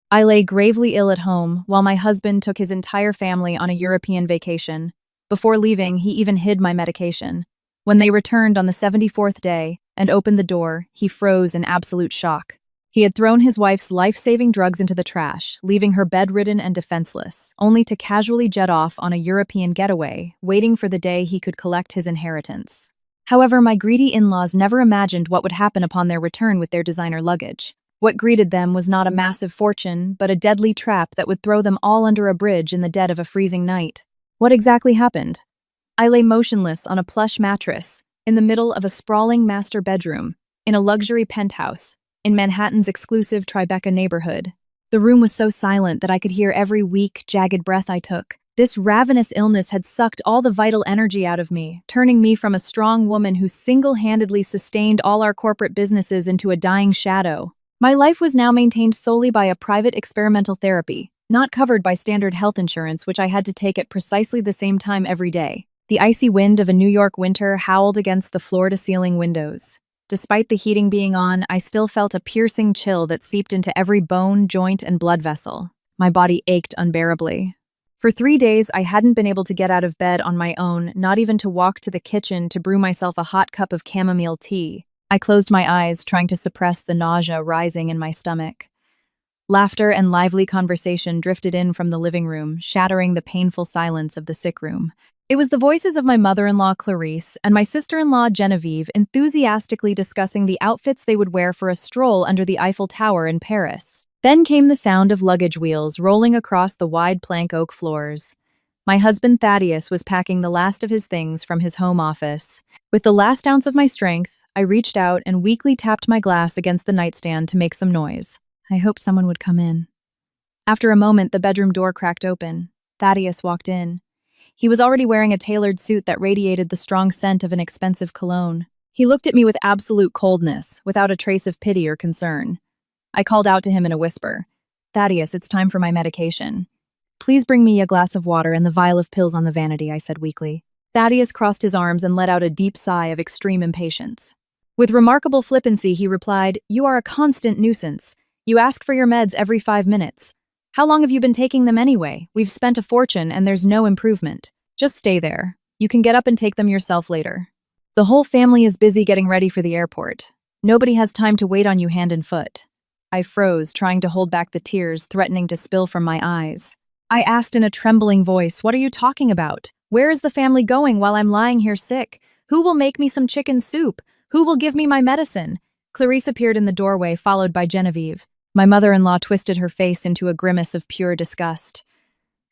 I lay gravely ill at home while my husband took his entire family on a European vacation. Before leaving, he even hid my medication. When they returned on the 74th day and opened the door, he froze in absolute shock. He had thrown his wife's life-saving drugs into the trash, leaving her bedridden and defenseless, only to casually jet off on a European getaway, waiting for the day he could collect his inheritance. However, my greedy in-laws never imagined what would happen upon their return with their designer luggage. What greeted them was not a massive fortune, but a deadly trap that would throw them all under a bridge in the dead of a freezing night. What exactly happened? I lay motionless on a plush mattress, in the middle of a sprawling master bedroom, in a luxury penthouse, in Manhattan's exclusive Tribeca neighborhood. The room was so silent that I could hear every weak, jagged breath I took. This ravenous illness had sucked all the vital energy out of me, turning me from a strong woman who single-handedly sustained all our corporate businesses into a dying shadow. My life was now maintained solely by a private experimental therapy, not covered by standard health insurance, which I had to take at precisely the same time every day. The icy wind of a New York winter howled against the floor-to-ceiling windows. Despite the heating being on, I still felt a piercing chill that seeped into every bone, joint, and blood vessel. My body ached unbearably. For 3 days, I hadn't been able to get out of bed on my own, not even to walk to the kitchen to brew myself a hot cup of chamomile tea. I closed my eyes, trying to suppress the nausea rising in my stomach. Laughter and lively conversation drifted in from the living room, shattering the painful silence of the sick room. It was the voices of my mother-in-law Clarice and my sister-in-law Genevieve enthusiastically discussing the outfits they would wear for a stroll under the Eiffel Tower in Paris. Then came the sound of luggage wheels rolling across the wide plank oak floors. My husband Thaddeus was packing the last of his things from his home office. With the last ounce of my strength, I reached out and weakly tapped my glass against the nightstand to make some noise. I hoped someone would come in. After a moment, the bedroom door cracked open. Thaddeus walked in. He was already wearing a tailored suit that radiated the strong scent of an expensive cologne. He looked at me with absolute coldness, without a trace of pity or concern. I called out to him in a whisper, "Thaddeus, it's time for my medication." "Please bring me a glass of water and the vial of pills on the vanity," I said weakly. Thaddeus crossed his arms and let out a deep sigh of extreme impatience. With remarkable flippancy, he replied, "You are a constant nuisance. You ask for your meds every 5 minutes. How long have you been taking them anyway? We've spent a fortune and there's no improvement. Just stay there. You can get up and take them yourself later. The whole family is busy getting ready for the airport. Nobody has time to wait on you hand and foot." I froze, trying to hold back the tears threatening to spill from my eyes. I asked in a trembling voice, "What are you talking about? Where is the family going while I'm lying here sick? Who will make me some chicken soup? Who will give me my medicine?" Clarice appeared in the doorway, followed by Genevieve. My mother-in-law twisted her face into a grimace of pure disgust.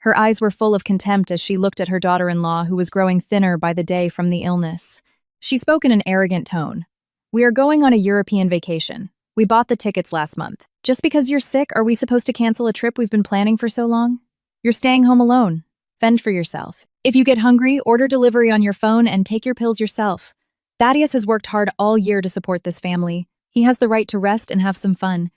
Her eyes were full of contempt as she looked at her daughter-in-law, who was growing thinner by the day from the illness. She spoke in an arrogant tone. "We are going on a European vacation. We bought the tickets last month. Just because you're sick, are we supposed to cancel a trip we've been planning for so long? You're staying home alone. Fend for yourself. If you get hungry, order delivery on your phone and take your pills yourself. Thaddeus has worked hard all year to support this family. He has the right to rest and have some fun."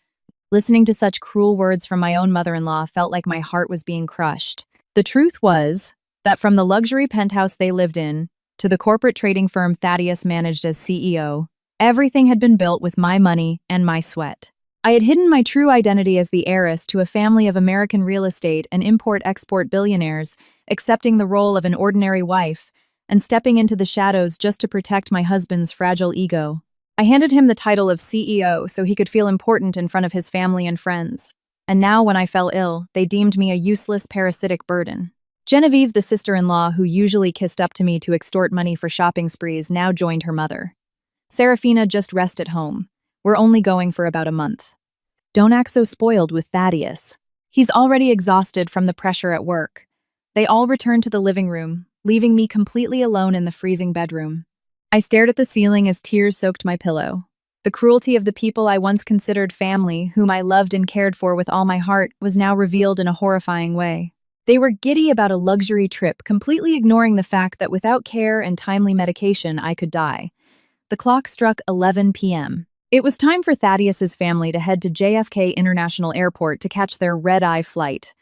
Listening to such cruel words from my own mother-in-law felt like my heart was being crushed. The truth was that from the luxury penthouse they lived in to the corporate trading firm Thaddeus managed as CEO, everything had been built with my money and my sweat. I had hidden my true identity as the heiress to a family of American real estate and import-export billionaires, accepting the role of an ordinary wife and stepping into the shadows just to protect my husband's fragile ego. I handed him the title of CEO so he could feel important in front of his family and friends. And now, when I fell ill, they deemed me a useless parasitic burden. Genevieve, the sister-in-law who usually kissed up to me to extort money for shopping sprees, now joined her mother. Serafina, just rest at home. We're only going for about a month. Don't act so spoiled with Thaddeus. He's already exhausted from the pressure at work. They all returned to the living room, leaving me completely alone in the freezing bedroom. I stared at the ceiling as tears soaked my pillow. The cruelty of the people I once considered family, whom I loved and cared for with all my heart, was now revealed in a horrifying way. They were giddy about a luxury trip, completely ignoring the fact that without care and timely medication, I could die. The clock struck 11 p.m. It was time for Thaddeus's family to head to JFK International Airport to catch their red-eye flight.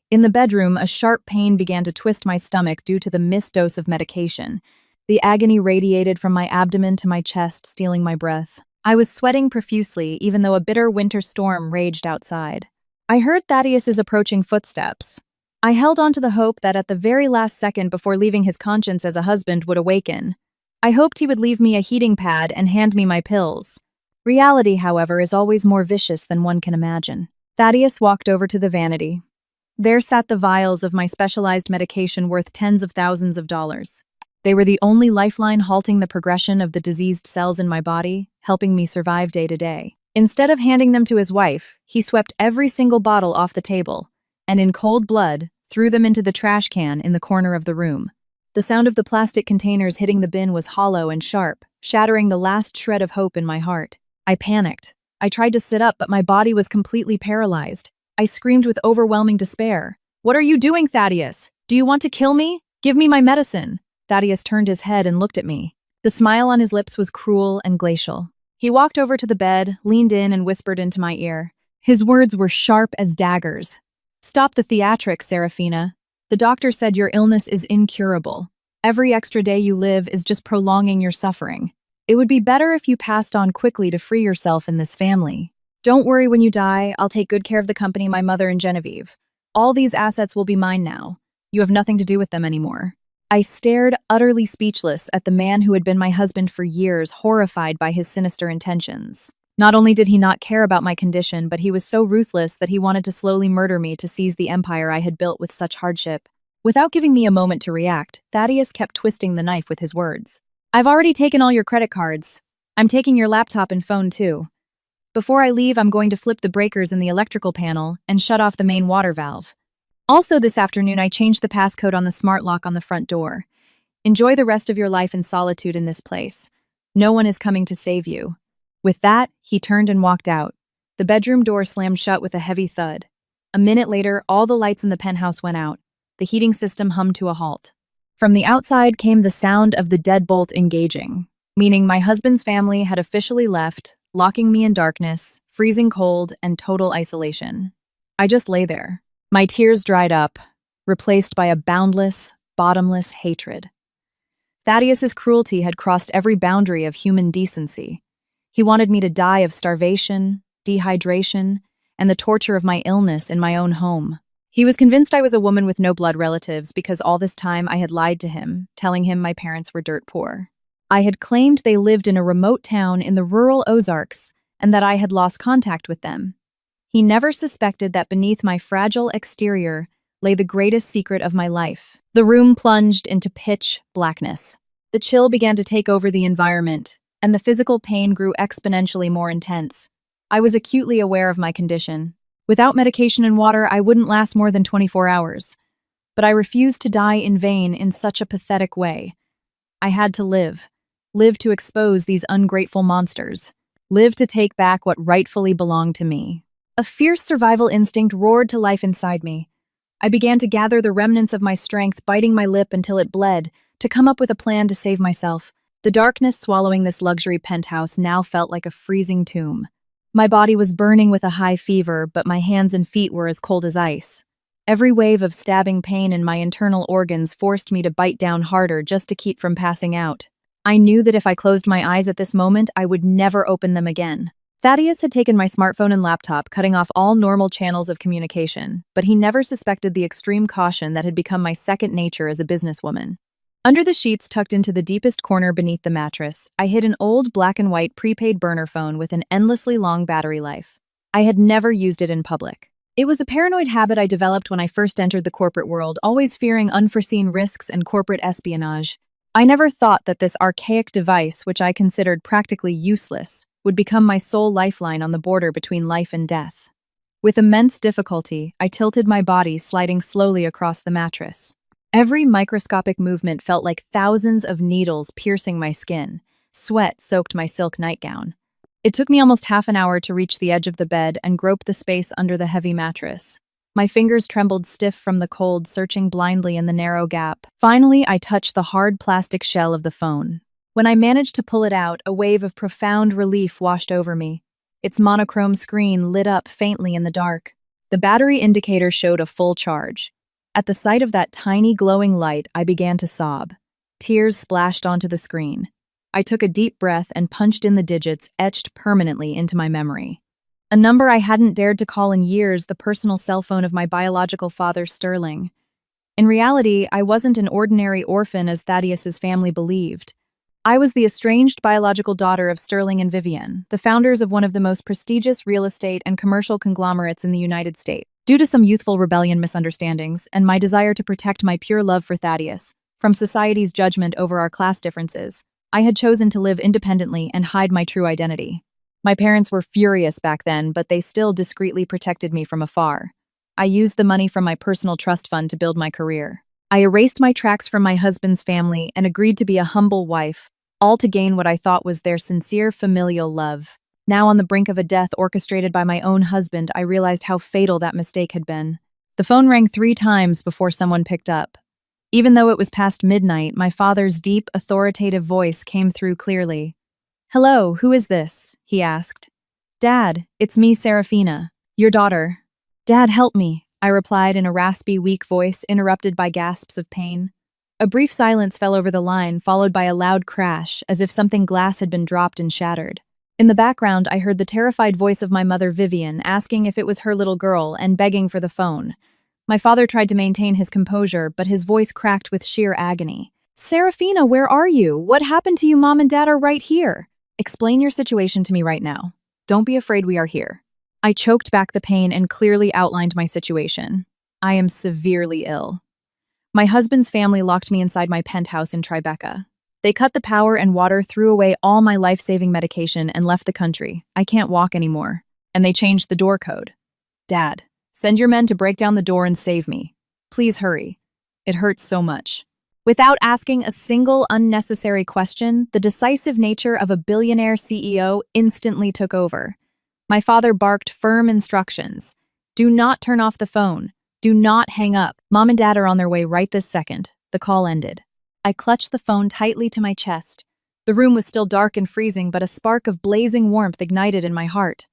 In the bedroom, a sharp pain began to twist my stomach due to the missed dose of medication. The agony radiated from my abdomen to my chest, stealing my breath. I was sweating profusely, even though a bitter winter storm raged outside. I heard Thaddeus's approaching footsteps. I held on to the hope that at the very last second before leaving his conscience as a husband would awaken. I hoped he would leave me a heating pad and hand me my pills. Reality, however, is always more vicious than one can imagine. Thaddeus walked over to the vanity. There sat the vials of my specialized medication worth tens of thousands of dollars. They were the only lifeline halting the progression of the diseased cells in my body, helping me survive day to day. Instead of handing them to his wife, he swept every single bottle off the table, and in cold blood, threw them into the trash can in the corner of the room. The sound of the plastic containers hitting the bin was hollow and sharp, shattering the last shred of hope in my heart. I panicked. I tried to sit up, but my body was completely paralyzed. I screamed with overwhelming despair. "What are you doing, Thaddeus? Do you want to kill me? Give me my medicine." Thaddeus turned his head and looked at me. The smile on his lips was cruel and glacial. He walked over to the bed, leaned in, and whispered into my ear. His words were sharp as daggers. "Stop the theatrics, Serafina. The doctor said your illness is incurable. Every extra day you live is just prolonging your suffering. It would be better if you passed on quickly to free yourself in this family. Don't worry when you die, I'll take good care of the company, my mother and Genevieve. All these assets will be mine now. You have nothing to do with them anymore." I stared, utterly speechless, at the man who had been my husband for years, horrified by his sinister intentions. Not only did he not care about my condition, but he was so ruthless that he wanted to slowly murder me to seize the empire I had built with such hardship. Without giving me a moment to react, Thaddeus kept twisting the knife with his words. "I've already taken all your credit cards. I'm taking your laptop and phone too. Before I leave, I'm going to flip the breakers in the electrical panel and shut off the main water valve. Also this afternoon, I changed the passcode on the smart lock on the front door. Enjoy the rest of your life in solitude in this place. No one is coming to save you." With that, he turned and walked out. The bedroom door slammed shut with a heavy thud. A minute later, all the lights in the penthouse went out. The heating system hummed to a halt. From the outside came the sound of the deadbolt engaging, meaning my husband's family had officially left, locking me in darkness, freezing cold, and total isolation. I just lay there. My tears dried up, replaced by a boundless, bottomless hatred. Thaddeus's cruelty had crossed every boundary of human decency. He wanted me to die of starvation, dehydration, and the torture of my illness in my own home. He was convinced I was a woman with no blood relatives because all this time I had lied to him, telling him my parents were dirt poor. I had claimed they lived in a remote town in the rural Ozarks and that I had lost contact with them. He never suspected that beneath my fragile exterior lay the greatest secret of my life. The room plunged into pitch blackness. The chill began to take over the environment, and the physical pain grew exponentially more intense. I was acutely aware of my condition. Without medication and water, I wouldn't last more than 24 hours. But I refused to die in vain in such a pathetic way. I had to live to expose these ungrateful monsters, live to take back what rightfully belonged to me. A fierce survival instinct roared to life inside me. I began to gather the remnants of my strength, biting my lip until it bled, to come up with a plan to save myself. The darkness swallowing this luxury penthouse now felt like a freezing tomb. My body was burning with a high fever, but my hands and feet were as cold as ice. Every wave of stabbing pain in my internal organs forced me to bite down harder just to keep from passing out. I knew that if I closed my eyes at this moment, I would never open them again. Thaddeus had taken my smartphone and laptop, cutting off all normal channels of communication, but he never suspected the extreme caution that had become my second nature as a businesswoman. Under the sheets tucked into the deepest corner beneath the mattress, I hid an old black and white prepaid burner phone with an endlessly long battery life. I had never used it in public. It was a paranoid habit I developed when I first entered the corporate world, always fearing unforeseen risks and corporate espionage. I never thought that this archaic device, which I considered practically useless, would become my sole lifeline on the border between life and death. With immense difficulty, I tilted my body, sliding slowly across the mattress. Every microscopic movement felt like thousands of needles piercing my skin. Sweat soaked my silk nightgown. It took me almost half an hour to reach the edge of the bed and grope the space under the heavy mattress. My fingers trembled stiff from the cold, searching blindly in the narrow gap. Finally, I touched the hard plastic shell of the phone. When I managed to pull it out, a wave of profound relief washed over me. Its monochrome screen lit up faintly in the dark. The battery indicator showed a full charge. At the sight of that tiny glowing light, I began to sob. Tears splashed onto the screen. I took a deep breath and punched in the digits etched permanently into my memory. A number I hadn't dared to call in years, the personal cell phone of my biological father, Sterling. In reality, I wasn't an ordinary orphan as Thaddeus's family believed. I was the estranged biological daughter of Sterling and Vivian, the founders of one of the most prestigious real estate and commercial conglomerates in the United States. Due to some youthful rebellion misunderstandings and my desire to protect my pure love for Thaddeus from society's judgment over our class differences, I had chosen to live independently and hide my true identity. My parents were furious back then, but they still discreetly protected me from afar. I used the money from my personal trust fund to build my career. I erased my tracks from my husband's family and agreed to be a humble wife, all to gain what I thought was their sincere familial love. Now on the brink of a death orchestrated by my own husband, I realized how fatal that mistake had been. The phone rang 3 times before someone picked up. Even though it was past midnight, my father's deep, authoritative voice came through clearly. "Hello, who is this?" he asked. "Dad, it's me, Serafina, your daughter." "Dad, help me," I replied in a raspy, weak voice interrupted by gasps of pain. A brief silence fell over the line, followed by a loud crash, as if something glass had been dropped and shattered. In the background, I heard the terrified voice of my mother, Vivian, asking if it was her little girl and begging for the phone. My father tried to maintain his composure, but his voice cracked with sheer agony. "Serafina, where are you? What happened to you? Mom and Dad are right here. Explain your situation to me right now. Don't be afraid, we are here." I choked back the pain and clearly outlined my situation. I am severely ill. My husband's family locked me inside my penthouse in Tribeca. They cut the power and water, threw away all my life-saving medication, and left the country. I can't walk anymore. And they changed the door code. "Dad, send your men to break down the door and save me. Please hurry. It hurts so much." Without asking a single unnecessary question, the decisive nature of a billionaire CEO instantly took over. My father barked firm instructions. "Do not turn off the phone. Do not hang up. Mom and Dad are on their way right this second." The call ended. I clutched the phone tightly to my chest. The room was still dark and freezing, but a spark of blazing warmth ignited in my heart.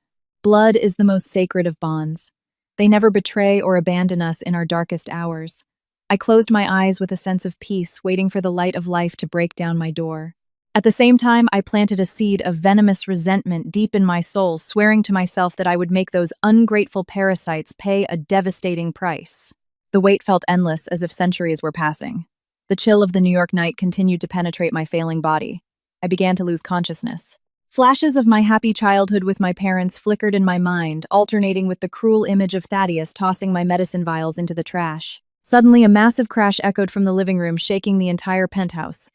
Blood is the most sacred of bonds. They never betray or abandon us in our darkest hours. I closed my eyes with a sense of peace, waiting for the light of life to break down my door. At the same time, I planted a seed of venomous resentment deep in my soul, swearing to myself that I would make those ungrateful parasites pay a devastating price. The wait felt endless, as if centuries were passing. The chill of the New York night continued to penetrate my failing body. I began to lose consciousness. Flashes of my happy childhood with my parents flickered in my mind, alternating with the cruel image of Thaddeus tossing my medicine vials into the trash. Suddenly, a massive crash echoed from the living room, shaking the entire penthouse.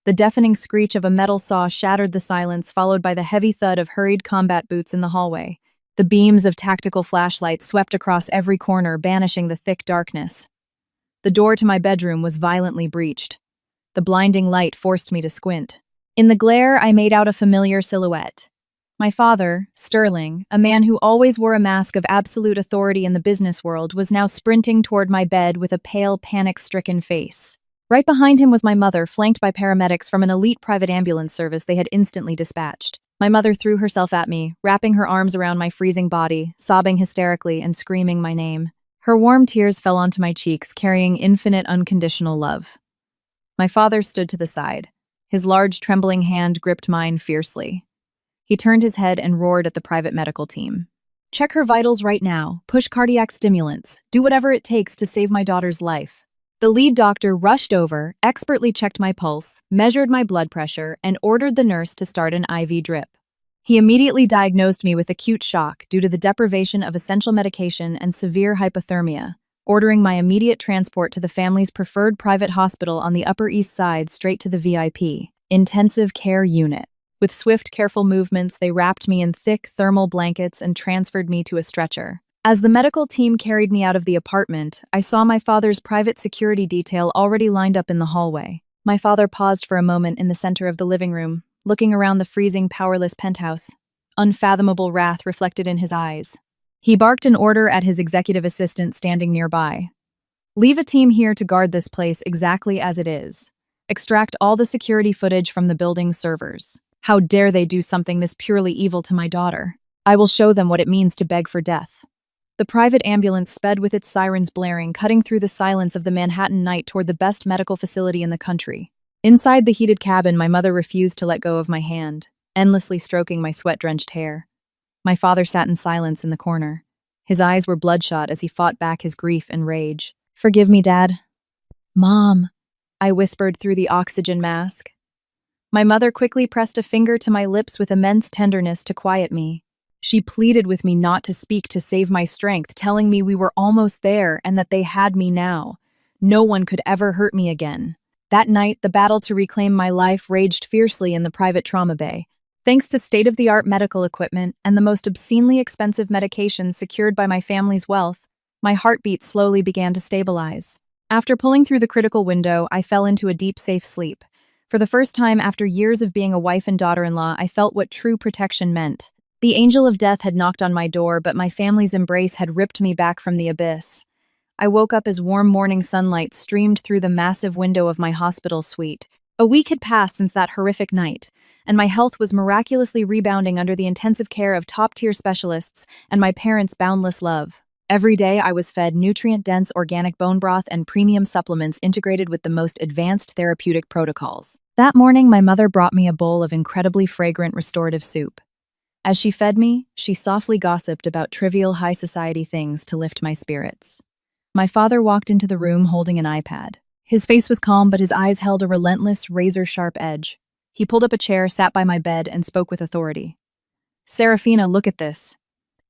The deafening screech of a metal saw shattered the silence, followed by the heavy thud of hurried combat boots in the hallway. The beams of tactical flashlights swept across every corner, banishing the thick darkness. The door to my bedroom was violently breached. The blinding light forced me to squint. In the glare, I made out a familiar silhouette. My father, Sterling, a man who always wore a mask of absolute authority in the business world, was now sprinting toward my bed with a pale, panic-stricken face. Right behind him was my mother, flanked by paramedics from an elite private ambulance service they had instantly dispatched. My mother threw herself at me, wrapping her arms around my freezing body, sobbing hysterically and screaming my name. Her warm tears fell onto my cheeks, carrying infinite unconditional love. My father stood to the side. His large, trembling hand gripped mine fiercely. He turned his head and roared at the private medical team. "Check her vitals right now. Push cardiac stimulants. Do whatever it takes to save my daughter's life." The lead doctor rushed over, expertly checked my pulse, measured my blood pressure, and ordered the nurse to start an IV drip. He immediately diagnosed me with acute shock due to the deprivation of essential medication and severe hypothermia, ordering my immediate transport to the family's preferred private hospital on the Upper East Side, straight to the VIP, intensive care unit. With swift, careful movements, they wrapped me in thick thermal blankets and transferred me to a stretcher. As the medical team carried me out of the apartment, I saw my father's private security detail already lined up in the hallway. My father paused for a moment in the center of the living room, looking around the freezing, powerless penthouse. Unfathomable wrath reflected in his eyes. He barked an order at his executive assistant standing nearby. "Leave a team here to guard this place exactly as it is. Extract all the security footage from the building's servers. How dare they do something this purely evil to my daughter? I will show them what it means to beg for death." The private ambulance sped with its sirens blaring, cutting through the silence of the Manhattan night toward the best medical facility in the country. Inside the heated cabin, my mother refused to let go of my hand, endlessly stroking my sweat-drenched hair. My father sat in silence in the corner. His eyes were bloodshot as he fought back his grief and rage. "Forgive me, Dad." "Mom," I whispered through the oxygen mask. My mother quickly pressed a finger to my lips with immense tenderness to quiet me. She pleaded with me not to speak to save my strength, telling me we were almost there and that they had me now. No one could ever hurt me again. That night, the battle to reclaim my life raged fiercely in the private trauma bay. Thanks to state-of-the-art medical equipment and the most obscenely expensive medications secured by my family's wealth, my heartbeat slowly began to stabilize. After pulling through the critical window, I fell into a deep, safe sleep. For the first time after years of being a wife and daughter-in-law, I felt what true protection meant. The angel of death had knocked on my door, but my family's embrace had ripped me back from the abyss. I woke up as warm morning sunlight streamed through the massive window of my hospital suite. A week had passed since that horrific night, and my health was miraculously rebounding under the intensive care of top-tier specialists and my parents' boundless love. Every day I was fed nutrient-dense organic bone broth and premium supplements integrated with the most advanced therapeutic protocols. That morning, my mother brought me a bowl of incredibly fragrant restorative soup. As she fed me, she softly gossiped about trivial high society things to lift my spirits. My father walked into the room holding an iPad. His face was calm, but his eyes held a relentless, razor-sharp edge. He pulled up a chair, sat by my bed, and spoke with authority. "Serafina, look at this.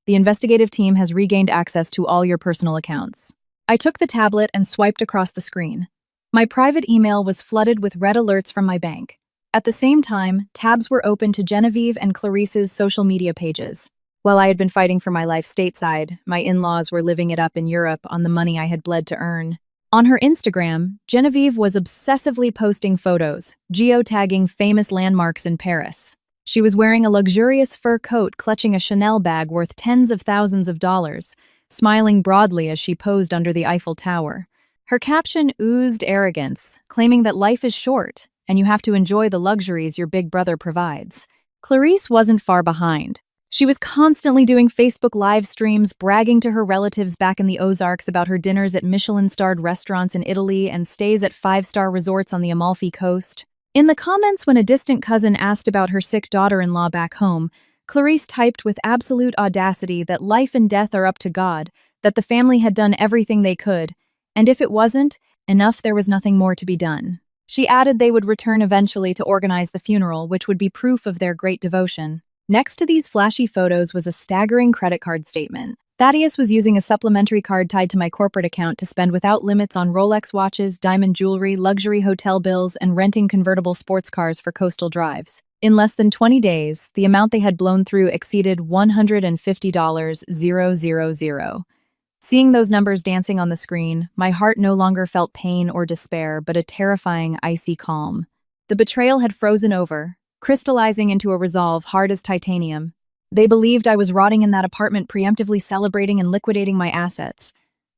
The investigative team has regained access to all your personal accounts." I took the tablet and swiped across the screen. My private email was flooded with red alerts from my bank. At the same time, tabs were open to Genevieve and Clarice's social media pages. While I had been fighting for my life stateside, my in-laws were living it up in Europe on the money I had bled to earn. On her Instagram, Genevieve was obsessively posting photos, geotagging famous landmarks in Paris. She was wearing a luxurious fur coat, clutching a Chanel bag worth tens of thousands of dollars, smiling broadly as she posed under the Eiffel Tower. Her caption oozed arrogance, claiming that life is short and you have to enjoy the luxuries your big brother provides. Clarice wasn't far behind. She was constantly doing Facebook live streams, bragging to her relatives back in the Ozarks about her dinners at Michelin-starred restaurants in Italy and stays at five-star resorts on the Amalfi Coast. In the comments when a distant cousin asked about her sick daughter-in-law back home, Clarice typed with absolute audacity that life and death are up to God, that the family had done everything they could, and if it wasn't enough, there was nothing more to be done. She added they would return eventually to organize the funeral, which would be proof of their great devotion. Next to these flashy photos was a staggering credit card statement. Thaddeus was using a supplementary card tied to my corporate account to spend without limits on Rolex watches, diamond jewelry, luxury hotel bills, and renting convertible sports cars for coastal drives. In less than 20 days, the amount they had blown through exceeded $150,000. Seeing those numbers dancing on the screen, my heart no longer felt pain or despair, but a terrifying, icy calm. The betrayal had frozen over, crystallizing into a resolve hard as titanium. They believed I was rotting in that apartment, preemptively celebrating and liquidating my assets.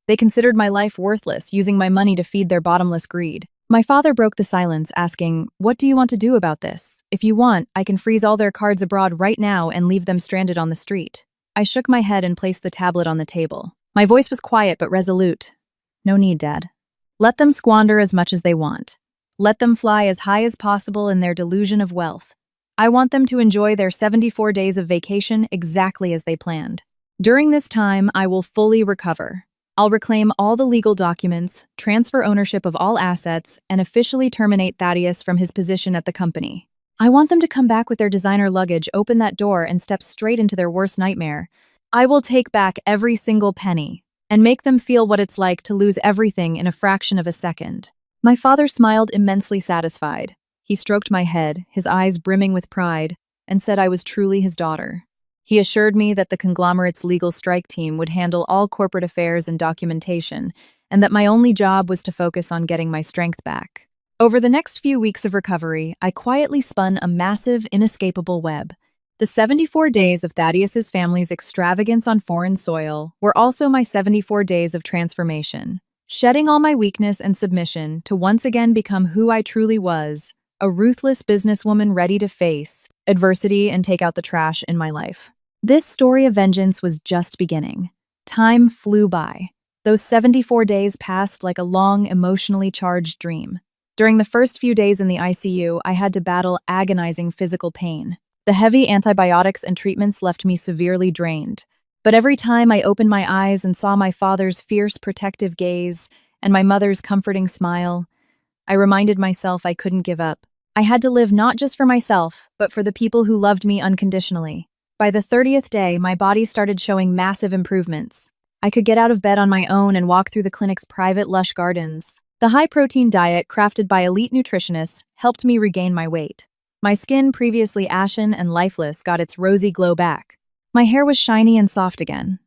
They considered my life worthless, using my money to feed their bottomless greed. My father broke the silence, asking, "What do you want to do about this? If you want, I can freeze all their cards abroad right now and leave them stranded on the street." I shook my head and placed the tablet on the table. My voice was quiet but resolute. "No need, Dad. Let them squander as much as they want. Let them fly as high as possible in their delusion of wealth. I want them to enjoy their 74 days of vacation exactly as they planned. During this time, I will fully recover. I'll reclaim all the legal documents, transfer ownership of all assets, and officially terminate Thaddeus from his position at the company. I want them to come back with their designer luggage, open that door, and step straight into their worst nightmare. I will take back every single penny and make them feel what it's like to lose everything in a fraction of a second." My father smiled, immensely satisfied. He stroked my head, his eyes brimming with pride, and said I was truly his daughter. He assured me that the conglomerate's legal strike team would handle all corporate affairs and documentation, and that my only job was to focus on getting my strength back. Over the next few weeks of recovery, I quietly spun a massive, inescapable web. The 74 days of Thaddeus's family's extravagance on foreign soil were also my 74 days of transformation, shedding all my weakness and submission to once again become who I truly was, a ruthless businesswoman ready to face adversity and take out the trash in my life. This story of vengeance was just beginning. Time flew by. Those 74 days passed like a long, emotionally charged dream. During the first few days in the ICU, I had to battle agonizing physical pain. The heavy antibiotics and treatments left me severely drained. But every time I opened my eyes and saw my father's fierce protective gaze and my mother's comforting smile, I reminded myself I couldn't give up. I had to live not just for myself, but for the people who loved me unconditionally. By the 30th day, my body started showing massive improvements. I could get out of bed on my own and walk through the clinic's private lush gardens. The high-protein diet crafted by elite nutritionists helped me regain my weight. My skin, previously ashen and lifeless, got its rosy glow back. My hair was shiny and soft again.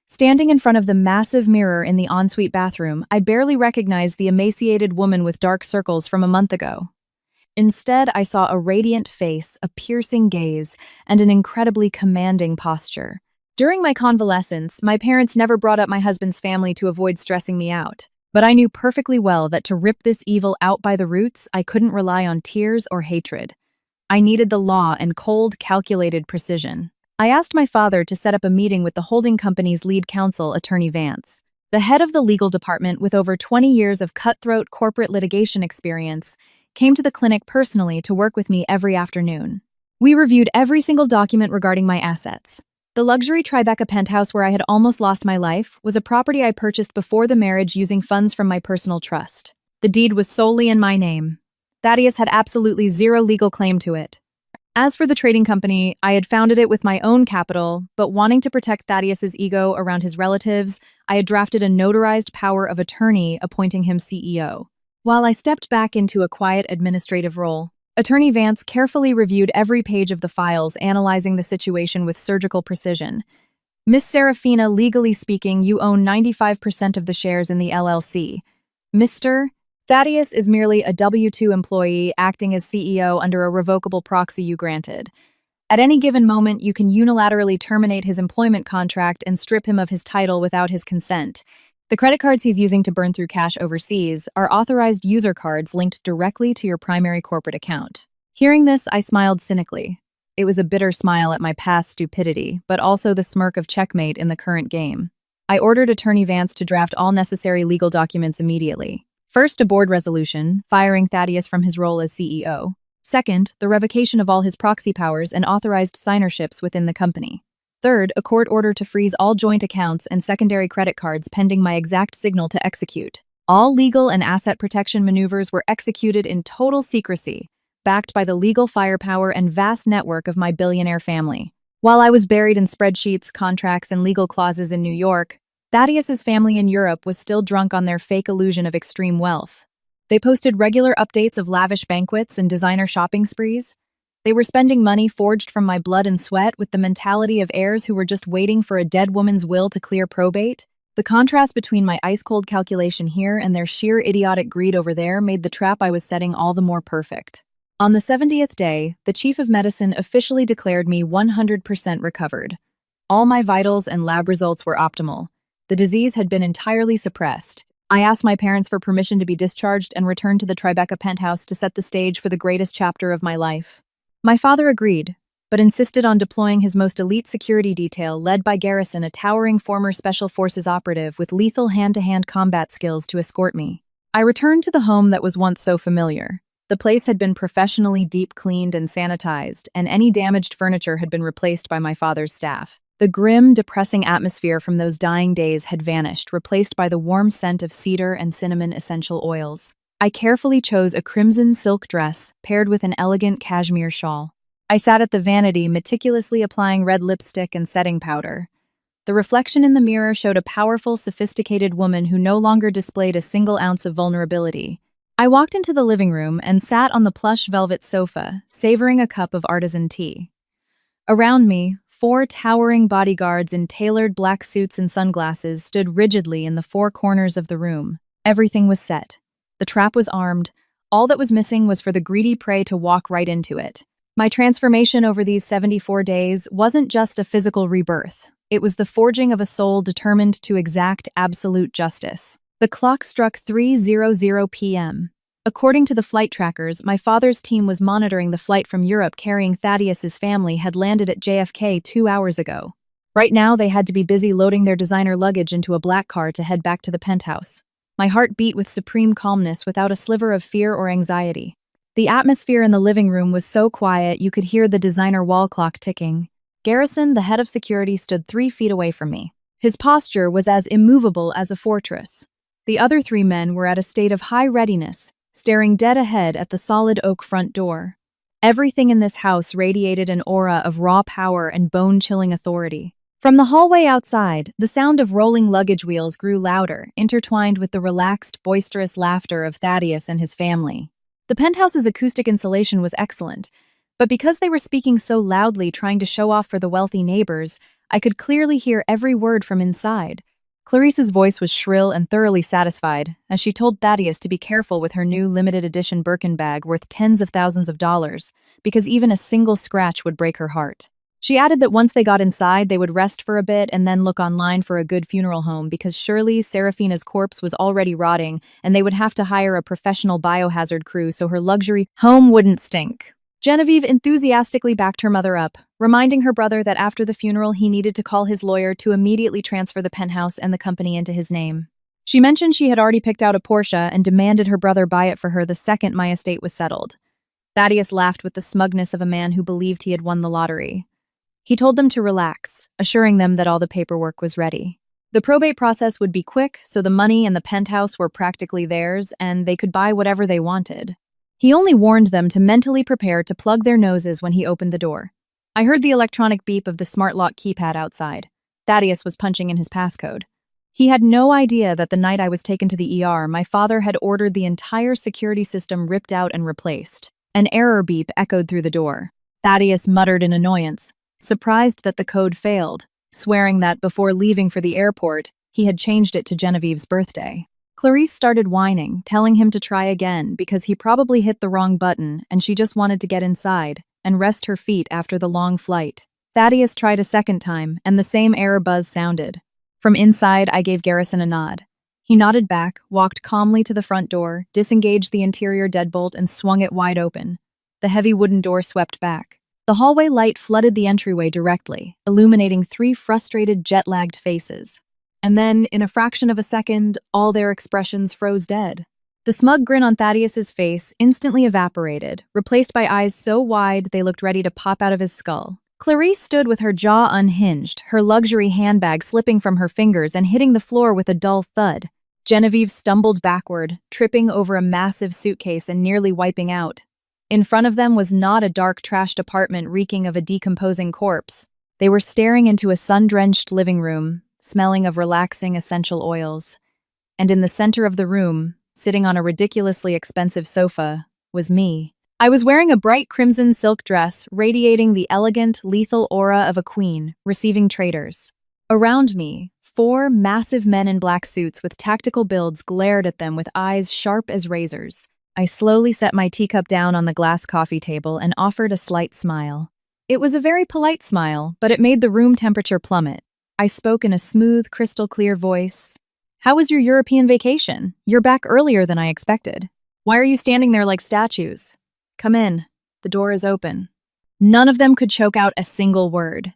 Standing in front of the massive mirror in the ensuite bathroom, I barely recognized the emaciated woman with dark circles from a month ago. Instead, I saw a radiant face, a piercing gaze, and an incredibly commanding posture. During my convalescence, my parents never brought up my husband's family to avoid stressing me out. But I knew perfectly well that to rip this evil out by the roots, I couldn't rely on tears or hatred. I needed the law and cold, calculated precision. I asked my father to set up a meeting with the holding company's lead counsel, Attorney Vance. The head of the legal department, with over 20 years of cutthroat corporate litigation experience, came to the clinic personally to work with me every afternoon. We reviewed every single document regarding my assets. The luxury Tribeca penthouse where I had almost lost my life was a property I purchased before the marriage using funds from my personal trust. The deed was solely in my name. Thaddeus had absolutely zero legal claim to it. As for the trading company, I had founded it with my own capital, but wanting to protect Thaddeus's ego around his relatives, I had drafted a notarized power of attorney appointing him CEO. While I stepped back into a quiet administrative role, Attorney Vance carefully reviewed every page of the files, analyzing the situation with surgical precision. Miss Serafina, legally speaking, you own 95% of the shares in the LLC. Mr. Thaddeus is merely a W-2 employee acting as CEO under a revocable proxy you granted. At any given moment, you can unilaterally terminate his employment contract and strip him of his title without his consent. The credit cards he's using to burn through cash overseas are authorized user cards linked directly to your primary corporate account. Hearing this, I smiled cynically. It was a bitter smile at my past stupidity, but also the smirk of checkmate in the current game. I ordered Attorney Vance to draft all necessary legal documents immediately. First, a board resolution, firing Thaddeus from his role as CEO. Second, the revocation of all his proxy powers and authorized signerships within the company. Third, a court order to freeze all joint accounts and secondary credit cards pending my exact signal to execute. All legal and asset protection maneuvers were executed in total secrecy, backed by the legal firepower and vast network of my billionaire family. While I was buried in spreadsheets, contracts, and legal clauses in New York, Thaddeus's family in Europe was still drunk on their fake illusion of extreme wealth. They posted regular updates of lavish banquets and designer shopping sprees. They were spending money forged from my blood and sweat with the mentality of heirs who were just waiting for a dead woman's will to clear probate. The contrast between my ice-cold calculation here and their sheer idiotic greed over there made the trap I was setting all the more perfect. On the 70th day, the chief of medicine officially declared me 100% recovered. All my vitals and lab results were optimal. The disease had been entirely suppressed. I asked my parents for permission to be discharged and returned to the Tribeca penthouse to set the stage for the greatest chapter of my life. My father agreed, but insisted on deploying his most elite security detail led by Garrison, a towering former Special Forces operative with lethal hand-to-hand combat skills, to escort me. I returned to the home that was once so familiar. The place had been professionally deep-cleaned and sanitized, and any damaged furniture had been replaced by my father's staff. The grim, depressing atmosphere from those dying days had vanished, replaced by the warm scent of cedar and cinnamon essential oils. I carefully chose a crimson silk dress paired with an elegant cashmere shawl. I sat at the vanity, meticulously applying red lipstick and setting powder. The reflection in the mirror showed a powerful, sophisticated woman who no longer displayed a single ounce of vulnerability. I walked into the living room and sat on the plush velvet sofa, savoring a cup of artisan tea. Around me, 4 towering bodyguards in tailored black suits and sunglasses stood rigidly in the 4 corners of the room. Everything was set. The trap was armed. All that was missing was for the greedy prey to walk right into it. My transformation over these 74 days wasn't just a physical rebirth. It was the forging of a soul determined to exact absolute justice. The clock struck 3:00 p.m. According to the flight trackers, my father's team was monitoring the flight from Europe carrying Thaddeus's family had landed at JFK 2 hours ago. Right now, they had to be busy loading their designer luggage into a black car to head back to the penthouse. My heart beat with supreme calmness without a sliver of fear or anxiety. The atmosphere in the living room was so quiet you could hear the designer wall clock ticking. Garrison, the head of security, stood 3 feet away from me. His posture was as immovable as a fortress. The other 3 men were at a state of high readiness, staring dead ahead at the solid oak front door. Everything in this house radiated an aura of raw power and bone-chilling authority. From the hallway outside, the sound of rolling luggage wheels grew louder, intertwined with the relaxed, boisterous laughter of Thaddeus and his family. The penthouse's acoustic insulation was excellent, but because they were speaking so loudly, trying to show off for the wealthy neighbors, I could clearly hear every word from inside. Clarice's voice was shrill and thoroughly satisfied as she told Thaddeus to be careful with her new limited edition Birkin bag worth tens of thousands of dollars, because even a single scratch would break her heart. She added that once they got inside, they would rest for a bit and then look online for a good funeral home because surely Serafina's corpse was already rotting and they would have to hire a professional biohazard crew so her luxury home wouldn't stink. Genevieve enthusiastically backed her mother up, reminding her brother that after the funeral he needed to call his lawyer to immediately transfer the penthouse and the company into his name. She mentioned she had already picked out a Porsche and demanded her brother buy it for her the second my estate was settled. Thaddeus laughed with the smugness of a man who believed he had won the lottery. He told them to relax, assuring them that all the paperwork was ready. The probate process would be quick, so the money and the penthouse were practically theirs, and they could buy whatever they wanted. He only warned them to mentally prepare to plug their noses when he opened the door. I heard the electronic beep of the smart lock keypad outside. Thaddeus was punching in his passcode. He had no idea that the night I was taken to the ER, my father had ordered the entire security system ripped out and replaced. An error beep echoed through the door. Thaddeus muttered in annoyance, surprised that the code failed, swearing that before leaving for the airport, he had changed it to Genevieve's birthday. Clarice started whining, telling him to try again because he probably hit the wrong button and she just wanted to get inside and rest her feet after the long flight. Thaddeus tried a second time, and the same error buzz sounded. From inside, I gave Garrison a nod. He nodded back, walked calmly to the front door, disengaged the interior deadbolt, and swung it wide open. The heavy wooden door swept back. The hallway light flooded the entryway directly, illuminating 3 frustrated, jet-lagged faces. And then, in a fraction of a second, all their expressions froze dead. The smug grin on Thaddeus's face instantly evaporated, replaced by eyes so wide they looked ready to pop out of his skull. Clarice stood with her jaw unhinged, her luxury handbag slipping from her fingers and hitting the floor with a dull thud. Genevieve stumbled backward, tripping over a massive suitcase and nearly wiping out. In front of them was not a dark, trashed apartment reeking of a decomposing corpse. They were staring into a sun-drenched living room, smelling of relaxing essential oils. And in the center of the room, sitting on a ridiculously expensive sofa, was me. I was wearing a bright crimson silk dress, radiating the elegant, lethal aura of a queen, receiving traitors. Around me, 4 massive men in black suits with tactical builds glared at them with eyes sharp as razors. I slowly set my teacup down on the glass coffee table and offered a slight smile. It was a very polite smile, but it made the room temperature plummet. I spoke in a smooth, crystal-clear voice. "How was your European vacation? You're back earlier than I expected. Why are you standing there like statues? Come in. The door is open." None of them could choke out a single word.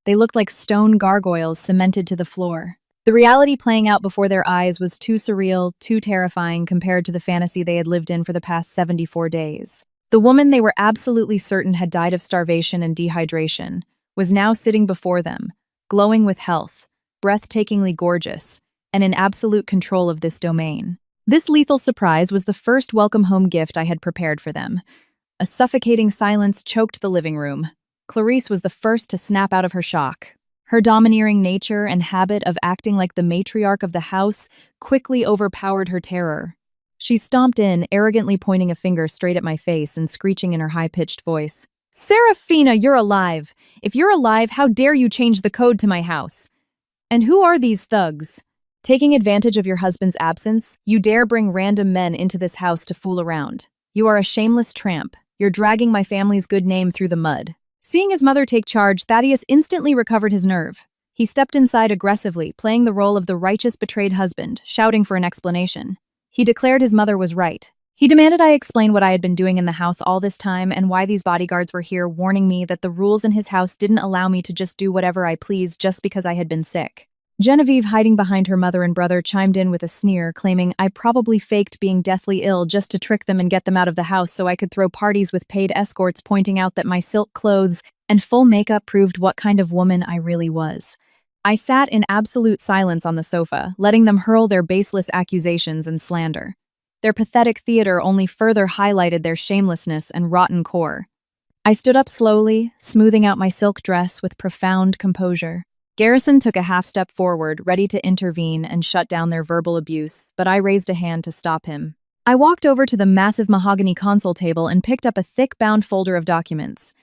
They looked like stone gargoyles cemented to the floor. The reality playing out before their eyes was too surreal, too terrifying compared to the fantasy they had lived in for the past 74 days. The woman they were absolutely certain had died of starvation and dehydration was now sitting before them, glowing with health, breathtakingly gorgeous, and in absolute control of this domain. This lethal surprise was the first welcome home gift I had prepared for them. A suffocating silence choked the living room. Clarice was the first to snap out of her shock. Her domineering nature and habit of acting like the matriarch of the house quickly overpowered her terror. She stomped in, arrogantly pointing a finger straight at my face and screeching in her high-pitched voice, "Serafina, you're alive! If you're alive, how dare you change the code to my house? And who are these thugs? Taking advantage of your husband's absence, you dare bring random men into this house to fool around. You are a shameless tramp. You're dragging my family's good name through the mud." Seeing his mother take charge, Thaddeus instantly recovered his nerve. He stepped inside aggressively, playing the role of the righteous betrayed husband, shouting for an explanation. He declared his mother was right. He demanded I explain what I had been doing in the house all this time and why these bodyguards were here, warning me that the rules in his house didn't allow me to just do whatever I pleased just because I had been sick. Genevieve, hiding behind her mother and brother, chimed in with a sneer, claiming I probably faked being deathly ill just to trick them and get them out of the house so I could throw parties with paid escorts, pointing out that my silk clothes and full makeup proved what kind of woman I really was. I sat in absolute silence on the sofa, letting them hurl their baseless accusations and slander. Their pathetic theater only further highlighted their shamelessness and rotten core. I stood up slowly, smoothing out my silk dress with profound composure. Garrison took a half step forward, ready to intervene and shut down their verbal abuse, but I raised a hand to stop him. I walked over to the massive mahogany console table and picked up a thick-bound folder of documents.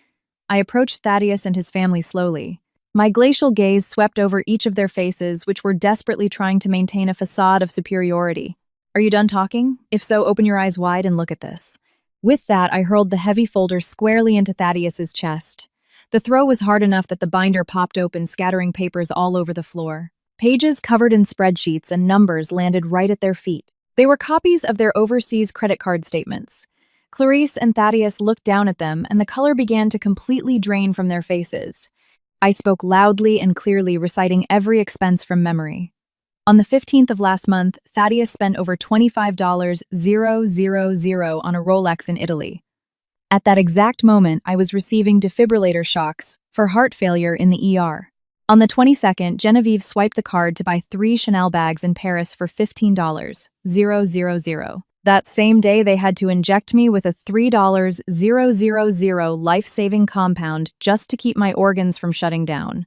I approached Thaddeus and his family slowly. My glacial gaze swept over each of their faces, which were desperately trying to maintain a facade of superiority. Are you done talking? If so, open your eyes wide and look at this. With that, I hurled the heavy folder squarely into Thaddeus's chest. The throw was hard enough that the binder popped open, scattering papers all over the floor. Pages covered in spreadsheets and numbers landed right at their feet. They were copies of their overseas credit card statements. Clarice and Thaddeus looked down at them, and the color began to completely drain from their faces. I spoke loudly and clearly, reciting every expense from memory. On the 15th of last month, Thaddeus spent over $25,000 on a Rolex in Italy. At that exact moment, I was receiving defibrillator shocks for heart failure in the ER. On the 22nd, Genevieve swiped the card to buy 3 Chanel bags in Paris for $15,000. That same day, they had to inject me with a $3,000 life-saving compound just to keep my organs from shutting down.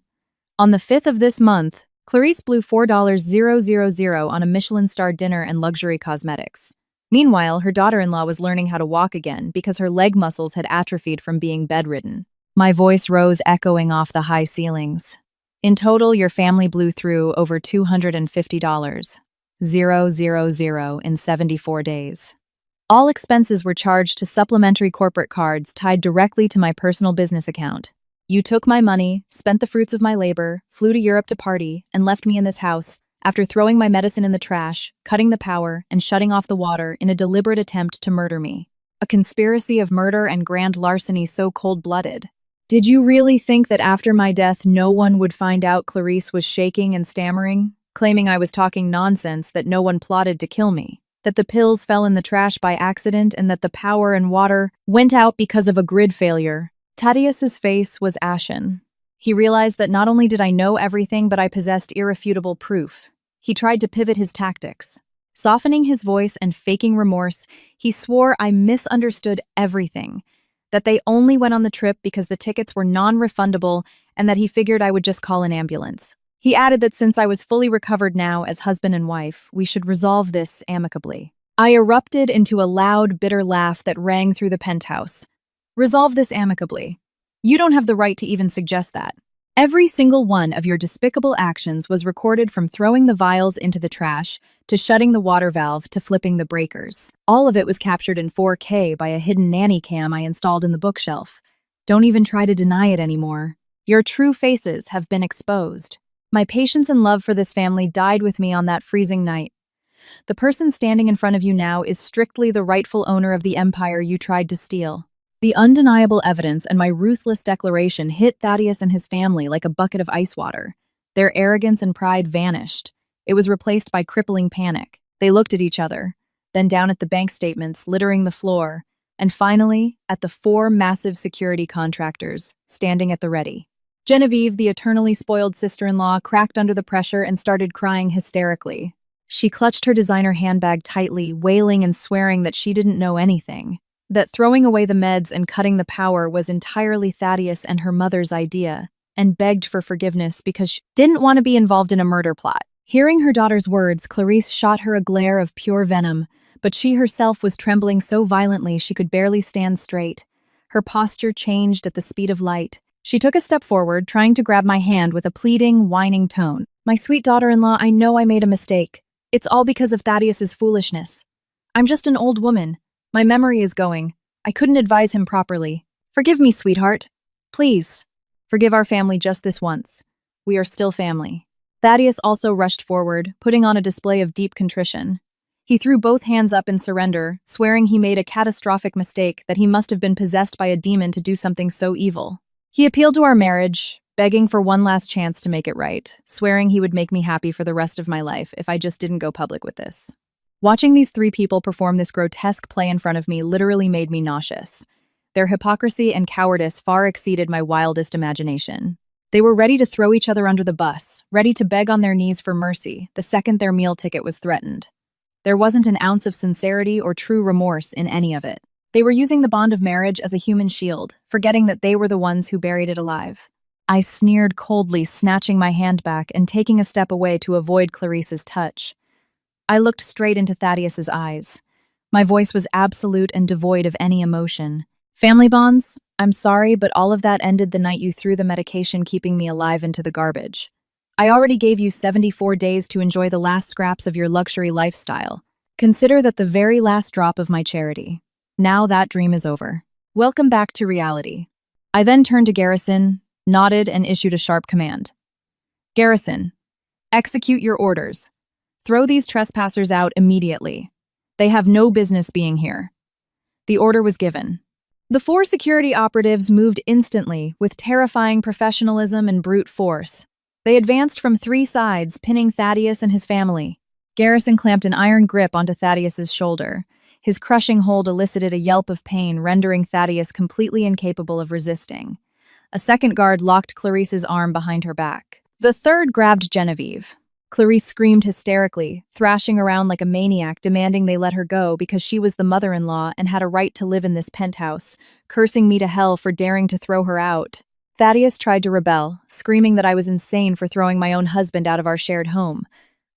On the 5th of this month, Clarice blew $4,000 on a Michelin-starred dinner and luxury cosmetics. Meanwhile, her daughter-in-law was learning how to walk again because her leg muscles had atrophied from being bedridden. My voice rose, echoing off the high ceilings. In total, your family blew through over $250. In 74 days. All expenses were charged to supplementary corporate cards tied directly to my personal business account. You took my money, spent the fruits of my labor, flew to Europe to party, and left me in this house, after throwing my medicine in the trash, cutting the power, and shutting off the water in a deliberate attempt to murder me. A conspiracy of murder and grand larceny so cold-blooded. Did you really think that after my death no one would find out Clarice was shaking and stammering, claiming I was talking nonsense, that no one plotted to kill me, that the pills fell in the trash by accident, and that the power and water went out because of a grid failure? Thaddeus's face was ashen. He realized that not only did I know everything, but I possessed irrefutable proof. He tried to pivot his tactics. Softening his voice and faking remorse, he swore I misunderstood everything, that they only went on the trip because the tickets were non-refundable and that he figured I would just call an ambulance. He added that since I was fully recovered now as husband and wife, we should resolve this amicably. I erupted into a loud, bitter laugh that rang through the penthouse. Resolve this amicably. You don't have the right to even suggest that. Every single one of your despicable actions was recorded, from throwing the vials into the trash, to shutting the water valve, to flipping the breakers. All of it was captured in 4K by a hidden nanny cam I installed in the bookshelf. Don't even try to deny it anymore. Your true faces have been exposed. My patience and love for this family died with me on that freezing night. The person standing in front of you now is strictly the rightful owner of the empire you tried to steal. The undeniable evidence and my ruthless declaration hit Thaddeus and his family like a bucket of ice water. Their arrogance and pride vanished. It was replaced by crippling panic. They looked at each other, then down at the bank statements littering the floor, and finally at the 4 massive security contractors standing at the ready. Genevieve, the eternally spoiled sister-in-law, cracked under the pressure and started crying hysterically. She clutched her designer handbag tightly, wailing and swearing that she didn't know anything, that throwing away the meds and cutting the power was entirely Thaddeus and her mother's idea, and begged for forgiveness because she didn't want to be involved in a murder plot. Hearing her daughter's words, Clarice shot her a glare of pure venom, but she herself was trembling so violently she could barely stand straight. Her posture changed at the speed of light. She took a step forward, trying to grab my hand with a pleading, whining tone. My sweet daughter-in-law, I know I made a mistake. It's all because of Thaddeus's foolishness. I'm just an old woman. My memory is going. I couldn't advise him properly. Forgive me, sweetheart. Please. Forgive our family just this once. We are still family. Thaddeus also rushed forward, putting on a display of deep contrition. He threw both hands up in surrender, swearing he made a catastrophic mistake, that he must have been possessed by a demon to do something so evil. He appealed to our marriage, begging for one last chance to make it right, swearing he would make me happy for the rest of my life if I just didn't go public with this. Watching these three people perform this grotesque play in front of me literally made me nauseous. Their hypocrisy and cowardice far exceeded my wildest imagination. They were ready to throw each other under the bus, ready to beg on their knees for mercy the second their meal ticket was threatened. There wasn't an ounce of sincerity or true remorse in any of it. They were using the bond of marriage as a human shield, forgetting that they were the ones who buried it alive. I sneered coldly, snatching my hand back and taking a step away to avoid Clarice's touch. I looked straight into Thaddeus's eyes. My voice was absolute and devoid of any emotion. Family bonds? I'm sorry, but all of that ended the night you threw the medication keeping me alive into the garbage. I already gave you 74 days to enjoy the last scraps of your luxury lifestyle. Consider that the very last drop of my charity. Now that dream is over. Welcome back to reality. I then turned to Garrison, nodded, and issued a sharp command. Garrison, execute your orders. Throw these trespassers out immediately. They have no business being here. The order was given. The four security operatives moved instantly, with terrifying professionalism and brute force. They advanced from three sides, pinning Thaddeus and his family. Garrison clamped an iron grip onto Thaddeus's shoulder. His crushing hold elicited a yelp of pain, rendering Thaddeus completely incapable of resisting. A second guard locked Clarice's arm behind her back. The third grabbed Genevieve. Clarice screamed hysterically, thrashing around like a maniac, demanding they let her go because she was the mother-in-law and had a right to live in this penthouse, cursing me to hell for daring to throw her out. Thaddeus tried to rebel, screaming that I was insane for throwing my own husband out of our shared home.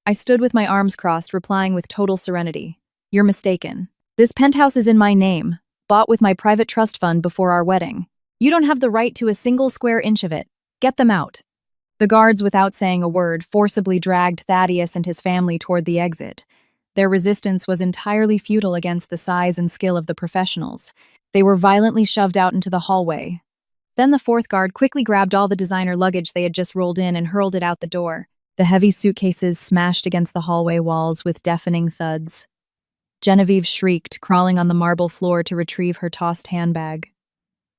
I stood with my arms crossed, replying with total serenity. You're mistaken. This penthouse is in my name, bought with my private trust fund before our wedding. You don't have the right to a single square inch of it. Get them out. The guards, without saying a word, forcibly dragged Thaddeus and his family toward the exit. Their resistance was entirely futile against the size and skill of the professionals. They were violently shoved out into the hallway. Then the fourth guard quickly grabbed all the designer luggage they had just rolled in and hurled it out the door. The heavy suitcases smashed against the hallway walls with deafening thuds. Genevieve shrieked, crawling on the marble floor to retrieve her tossed handbag.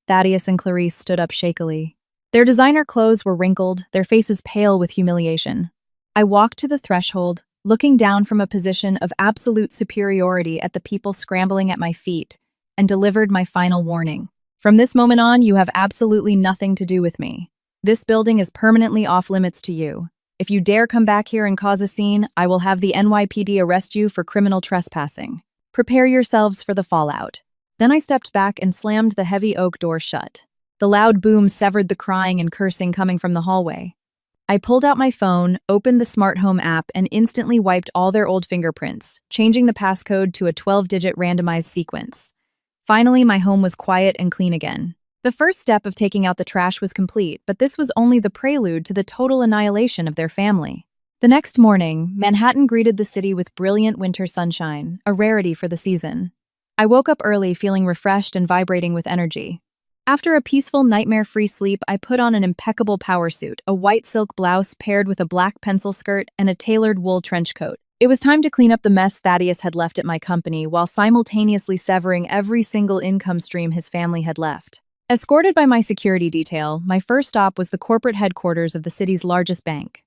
Thaddeus and Clarice stood up shakily. Their designer clothes were wrinkled, their faces pale with humiliation. I walked to the threshold, looking down from a position of absolute superiority at the people scrambling at my feet, and delivered my final warning. From this moment on, you have absolutely nothing to do with me. This building is permanently off limits to you. If you dare come back here and cause a scene, I will have the NYPD arrest you for criminal trespassing. Prepare yourselves for the fallout. Then I stepped back and slammed the heavy oak door shut. The loud boom severed the crying and cursing coming from the hallway. I pulled out my phone, opened the smart home app, and instantly wiped all their old fingerprints, changing the passcode to a 12-digit randomized sequence. Finally, my home was quiet and clean again. The first step of taking out the trash was complete, but this was only the prelude to the total annihilation of their family. The next morning, Manhattan greeted the city with brilliant winter sunshine, a rarity for the season. I woke up early feeling refreshed and vibrating with energy. After a peaceful, nightmare-free sleep, I put on an impeccable power suit, a white silk blouse paired with a black pencil skirt and a tailored wool trench coat. It was time to clean up the mess Thaddeus had left at my company while simultaneously severing every single income stream his family had left. Escorted by my security detail, my first stop was the corporate headquarters of the city's largest bank.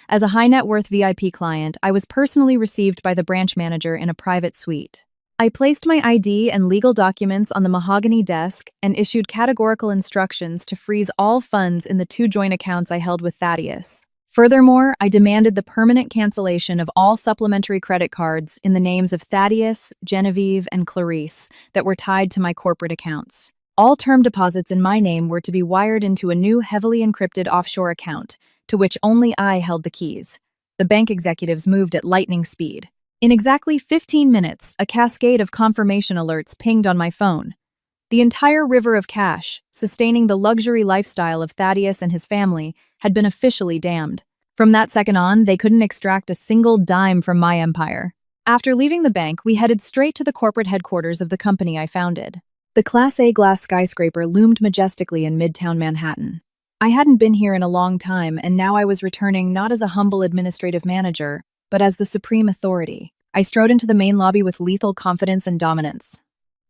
As a high-net-worth VIP client, I was personally received by the branch manager in a private suite. I placed my ID and legal documents on the mahogany desk and issued categorical instructions to freeze all funds in the two joint accounts I held with Thaddeus. Furthermore, I demanded the permanent cancellation of all supplementary credit cards in the names of Thaddeus, Genevieve, and Clarice that were tied to my corporate accounts. All term deposits in my name were to be wired into a new heavily encrypted offshore account, to which only I held the keys. The bank executives moved at lightning speed. In exactly 15 minutes, a cascade of confirmation alerts pinged on my phone. The entire river of cash, sustaining the luxury lifestyle of Thaddeus and his family, had been officially damned. From that second on, they couldn't extract a single dime from my empire. After leaving the bank, we headed straight to the corporate headquarters of the company I founded. The Class A glass skyscraper loomed majestically in Midtown Manhattan. I hadn't been here in a long time, and now I was returning not as a humble administrative manager, but as the supreme authority. I strode into the main lobby with lethal confidence and dominance.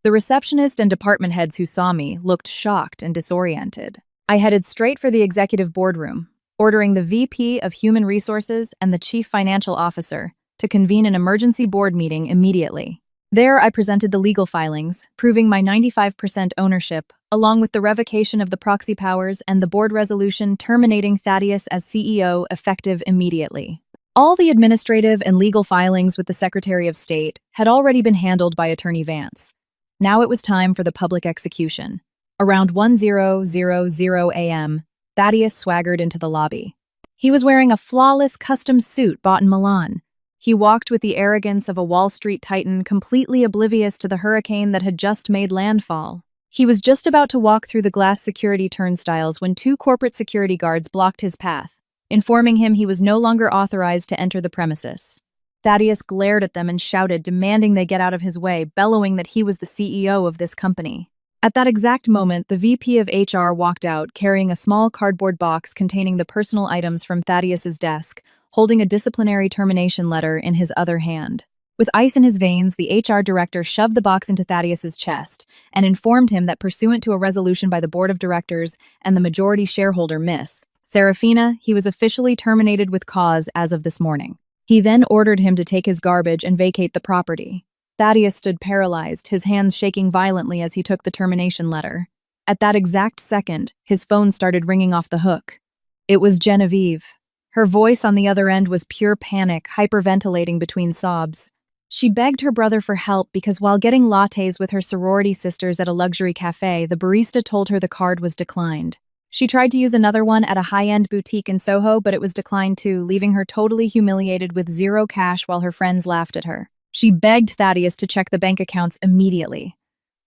The receptionist and department heads who saw me looked shocked and disoriented. I headed straight for the executive boardroom, ordering the VP of Human Resources and the Chief Financial Officer to convene an emergency board meeting immediately. There, I presented the legal filings, proving my 95% ownership, along with the revocation of the proxy powers and the board resolution terminating Thaddeus as CEO effective immediately. All the administrative and legal filings with the Secretary of State had already been handled by Attorney Vance. Now it was time for the public execution. Around 10:00 a.m., Thaddeus swaggered into the lobby. He was wearing a flawless custom suit bought in Milan. He walked with the arrogance of a Wall Street titan, completely oblivious to the hurricane that had just made landfall. He was just about to walk through the glass security turnstiles when two corporate security guards blocked his path, informing him he was no longer authorized to enter the premises. Thaddeus glared at them and shouted, demanding they get out of his way, bellowing that he was the CEO of this company. At that exact moment, the VP of HR walked out, carrying a small cardboard box containing the personal items from Thaddeus's desk, holding a disciplinary termination letter in his other hand. With ice in his veins, the HR director shoved the box into Thaddeus's chest and informed him that pursuant to a resolution by the board of directors and the majority shareholder, Miss Serafina, he was officially terminated with cause as of this morning. He then ordered him to take his garbage and vacate the property. Thaddeus stood paralyzed, his hands shaking violently as he took the termination letter. At that exact second, his phone started ringing off the hook. It was Genevieve. Her voice on the other end was pure panic, hyperventilating between sobs. She begged her brother for help because while getting lattes with her sorority sisters at a luxury cafe, the barista told her the card was declined. She tried to use another one at a high-end boutique in Soho, but it was declined too, leaving her totally humiliated with zero cash while her friends laughed at her. She begged Thaddeus to check the bank accounts immediately.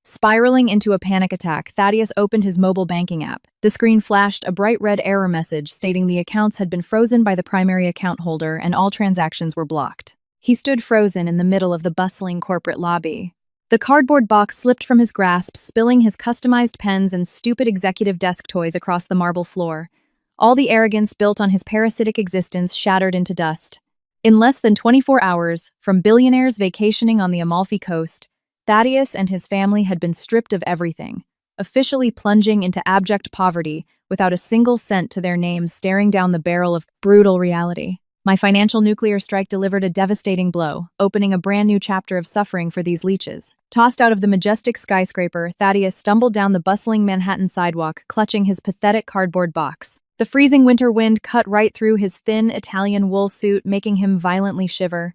Spiraling into a panic attack, Thaddeus opened his mobile banking app. The screen flashed a bright red error message stating the accounts had been frozen by the primary account holder and all transactions were blocked. He stood frozen in the middle of the bustling corporate lobby. The cardboard box slipped from his grasp, spilling his customized pens and stupid executive desk toys across the marble floor. All the arrogance built on his parasitic existence shattered into dust. In less than 24 hours, from billionaires vacationing on the Amalfi Coast, Thaddeus and his family had been stripped of everything, officially plunging into abject poverty without a single cent to their names, staring down the barrel of brutal reality. My financial nuclear strike delivered a devastating blow, opening a brand new chapter of suffering for these leeches. Tossed out of the majestic skyscraper, Thaddeus stumbled down the bustling Manhattan sidewalk, clutching his pathetic cardboard box. The freezing winter wind cut right through his thin Italian wool suit, making him violently shiver.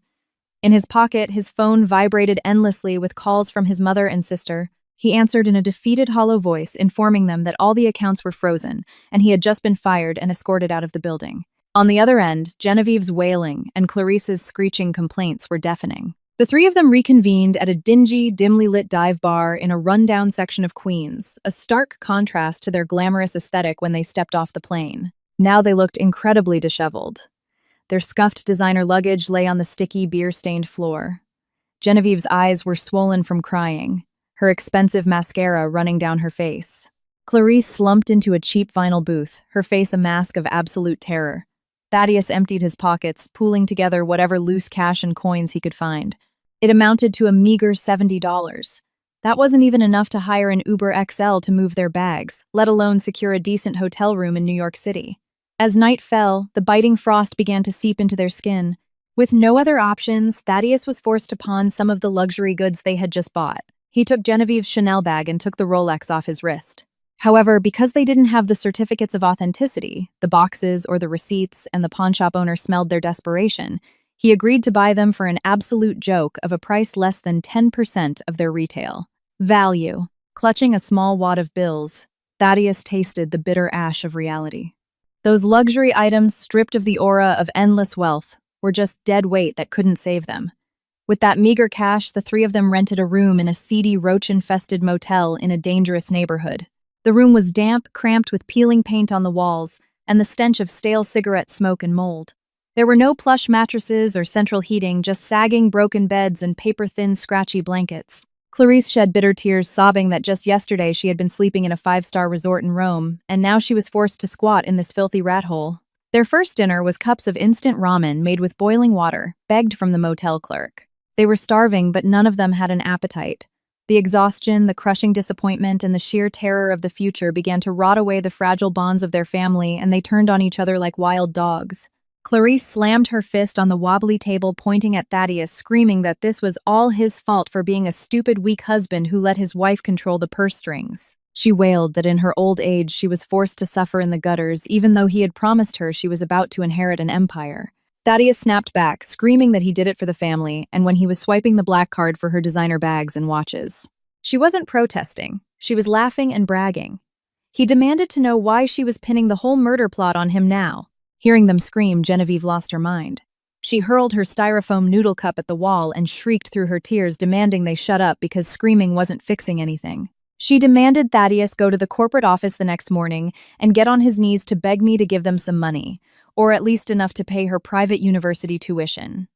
In his pocket, his phone vibrated endlessly with calls from his mother and sister. He answered in a defeated, hollow voice, informing them that all the accounts were frozen, and he had just been fired and escorted out of the building. On the other end, Genevieve's wailing and Clarice's screeching complaints were deafening. The three of them reconvened at a dingy, dimly lit dive bar in a rundown section of Queens, a stark contrast to their glamorous aesthetic when they stepped off the plane. Now they looked incredibly disheveled. Their scuffed designer luggage lay on the sticky, beer-stained floor. Genevieve's eyes were swollen from crying, her expensive mascara running down her face. Clarice slumped into a cheap vinyl booth, her face a mask of absolute terror. Thaddeus emptied his pockets, pooling together whatever loose cash and coins he could find. It amounted to a meager $70. That wasn't even enough to hire an Uber XL to move their bags, let alone secure a decent hotel room in New York City. As night fell, the biting frost began to seep into their skin. With no other options, Thaddeus was forced to pawn some of the luxury goods they had just bought. He took Genevieve's Chanel bag and took the Rolex off his wrist. However, because they didn't have the certificates of authenticity, the boxes or the receipts, and the pawnshop owner smelled their desperation, he agreed to buy them for an absolute joke of a price less than 10% of their retail value. Clutching a small wad of bills, Thaddeus tasted the bitter ash of reality. Those luxury items, stripped of the aura of endless wealth, were just dead weight that couldn't save them. With that meager cash, the three of them rented a room in a seedy, roach-infested motel in a dangerous neighborhood. The room was damp, cramped with peeling paint on the walls, and the stench of stale cigarette smoke and mold. There were no plush mattresses or central heating, just sagging, broken beds and paper-thin, scratchy blankets. Clarice shed bitter tears, sobbing that just yesterday she had been sleeping in a five-star resort in Rome, and now she was forced to squat in this filthy rat hole. Their first dinner was cups of instant ramen made with boiling water, begged from the motel clerk. They were starving, but none of them had an appetite. The exhaustion, the crushing disappointment, and the sheer terror of the future began to rot away the fragile bonds of their family, and they turned on each other like wild dogs. Clarice slammed her fist on the wobbly table, pointing at Thaddeus, screaming that this was all his fault for being a stupid, weak husband who let his wife control the purse strings. She wailed that in her old age she was forced to suffer in the gutters, even though he had promised her she was about to inherit an empire. Thaddeus snapped back, screaming that he did it for the family, and when he was swiping the black card for her designer bags and watches. She wasn't protesting. She was laughing and bragging. He demanded to know why she was pinning the whole murder plot on him now. Hearing them scream, Genevieve lost her mind. She hurled her styrofoam noodle cup at the wall and shrieked through her tears, demanding they shut up because screaming wasn't fixing anything. She demanded Thaddeus go to the corporate office the next morning and get on his knees to beg me to give them some money, or at least enough to pay her private university tuition.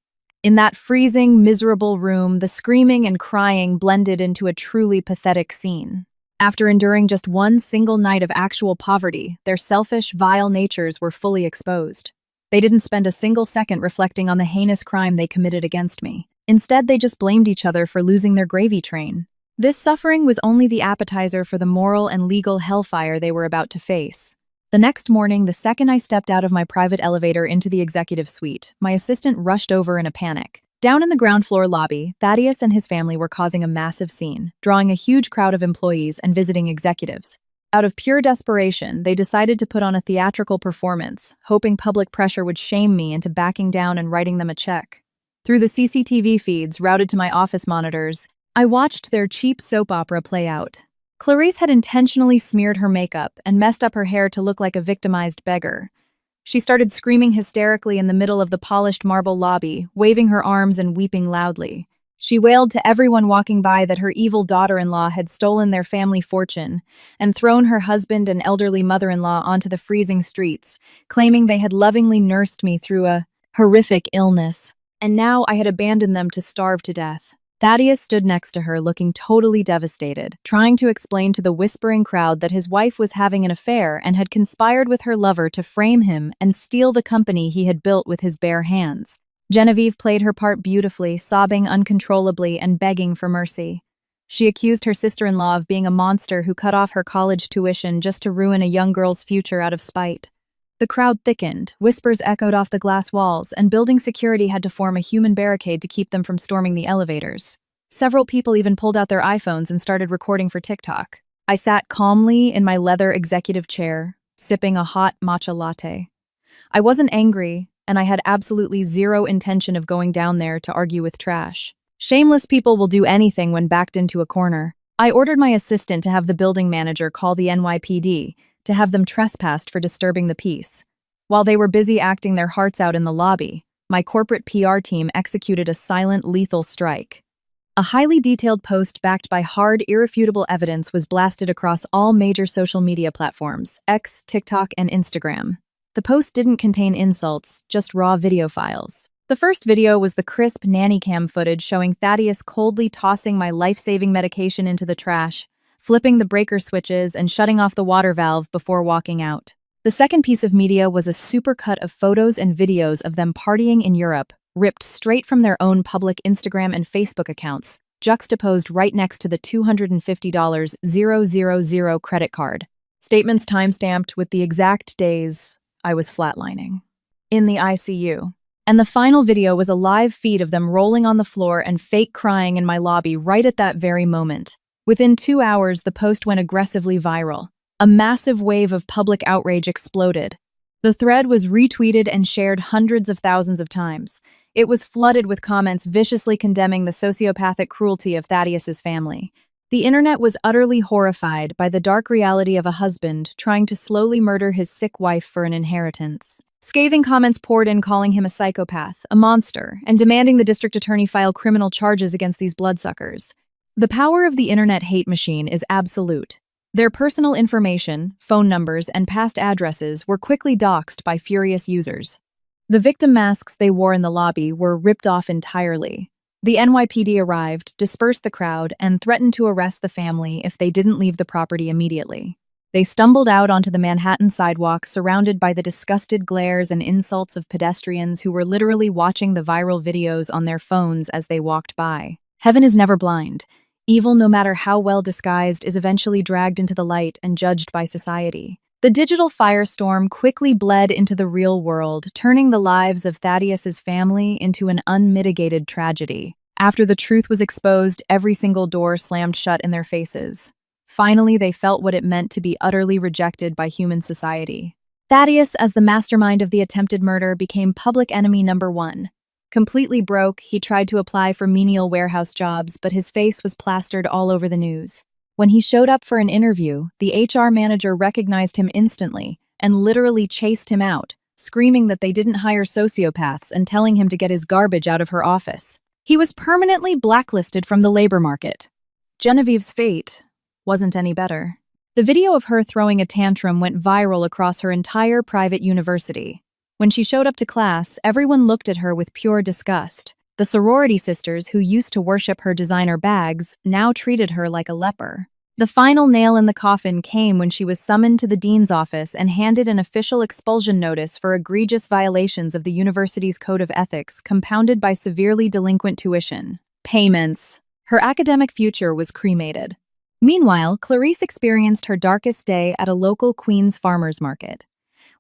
In that freezing, miserable room, the screaming and crying blended into a truly pathetic scene. After enduring just one single night of actual poverty, their selfish, vile natures were fully exposed. They didn't spend a single second reflecting on the heinous crime they committed against me. Instead, they just blamed each other for losing their gravy train. This suffering was only the appetizer for the moral and legal hellfire they were about to face. The next morning, the second I stepped out of my private elevator into the executive suite, my assistant rushed over in a panic. Down in the ground floor lobby, Thaddeus and his family were causing a massive scene, drawing a huge crowd of employees and visiting executives. Out of pure desperation, they decided to put on a theatrical performance, hoping public pressure would shame me into backing down and writing them a check. Through the CCTV feeds routed to my office monitors, I watched their cheap soap opera play out. Clarice had intentionally smeared her makeup and messed up her hair to look like a victimized beggar. She started screaming hysterically in the middle of the polished marble lobby, waving her arms and weeping loudly. She wailed to everyone walking by that her evil daughter-in-law had stolen their family fortune and thrown her husband and elderly mother-in-law onto the freezing streets, claiming they had lovingly nursed me through a horrific illness, and now I had abandoned them to starve to death. Thaddeus stood next to her, looking totally devastated, trying to explain to the whispering crowd that his wife was having an affair and had conspired with her lover to frame him and steal the company he had built with his bare hands. Genevieve played her part beautifully, sobbing uncontrollably and begging for mercy. She accused her sister-in-law of being a monster who cut off her college tuition just to ruin a young girl's future out of spite. The crowd thickened, whispers echoed off the glass walls, and building security had to form a human barricade to keep them from storming the elevators. Several people even pulled out their iPhones and started recording for TikTok. I sat calmly in my leather executive chair, sipping a hot matcha latte. I wasn't angry, and I had absolutely zero intention of going down there to argue with trash. Shameless people will do anything when backed into a corner. I ordered my assistant to have the building manager call the NYPD, to have them trespassed for disturbing the peace. While they were busy acting their hearts out in the lobby, my corporate PR team executed a silent, lethal strike. A highly detailed post backed by hard, irrefutable evidence was blasted across all major social media platforms, X, TikTok, and Instagram. The post didn't contain insults, just raw video files. The first video was the crisp nanny cam footage showing Thaddeus coldly tossing my life-saving medication into the trash, flipping the breaker switches, and shutting off the water valve before walking out. The second piece of media was a supercut of photos and videos of them partying in Europe, ripped straight from their own public Instagram and Facebook accounts, juxtaposed right next to the $250,000 credit card. Statements timestamped with the exact days I was flatlining. In the ICU. And the final video was a live feed of them rolling on the floor and fake crying in my lobby right at that very moment. Within 2 hours, the post went aggressively viral. A massive wave of public outrage exploded. The thread was retweeted and shared hundreds of thousands of times. It was flooded with comments viciously condemning the sociopathic cruelty of Thaddeus's family. The internet was utterly horrified by the dark reality of a husband trying to slowly murder his sick wife for an inheritance. Scathing comments poured in calling him a psychopath, a monster, and demanding the district attorney file criminal charges against these bloodsuckers. The power of the internet hate machine is absolute. Their personal information, phone numbers, and past addresses were quickly doxed by furious users. The victim masks they wore in the lobby were ripped off entirely. The NYPD arrived, dispersed the crowd, and threatened to arrest the family if they didn't leave the property immediately. They stumbled out onto the Manhattan sidewalk, surrounded by the disgusted glares and insults of pedestrians who were literally watching the viral videos on their phones as they walked by. Heaven is never blind. Evil, no matter how well disguised, is eventually dragged into the light and judged by society. The digital firestorm quickly bled into the real world, turning the lives of Thaddeus's family into an unmitigated tragedy. After the truth was exposed, every single door slammed shut in their faces. Finally, they felt what it meant to be utterly rejected by human society. Thaddeus, as the mastermind of the attempted murder, became public enemy number one. Completely broke, he tried to apply for menial warehouse jobs, but his face was plastered all over the news. When he showed up for an interview, the HR manager recognized him instantly and literally chased him out, screaming that they didn't hire sociopaths and telling him to get his garbage out of her office. He was permanently blacklisted from the labor market. Genevieve's fate wasn't any better. The video of her throwing a tantrum went viral across her entire private university. When she showed up to class, everyone looked at her with pure disgust. The sorority sisters, who used to worship her designer bags, now treated her like a leper. The final nail in the coffin came when she was summoned to the dean's office and handed an official expulsion notice for egregious violations of the university's code of ethics, compounded by severely delinquent tuition payments. Her academic future was cremated. Meanwhile, Clarice experienced her darkest day at a local Queens farmers market.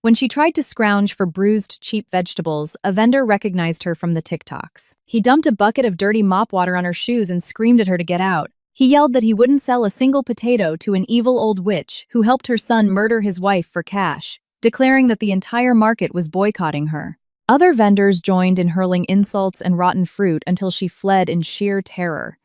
When she tried to scrounge for bruised, cheap vegetables, a vendor recognized her from the TikToks. He dumped a bucket of dirty mop water on her shoes and screamed at her to get out. He yelled that he wouldn't sell a single potato to an evil old witch who helped her son murder his wife for cash, declaring that the entire market was boycotting her. Other vendors joined in hurling insults and rotten fruit until she fled in sheer terror.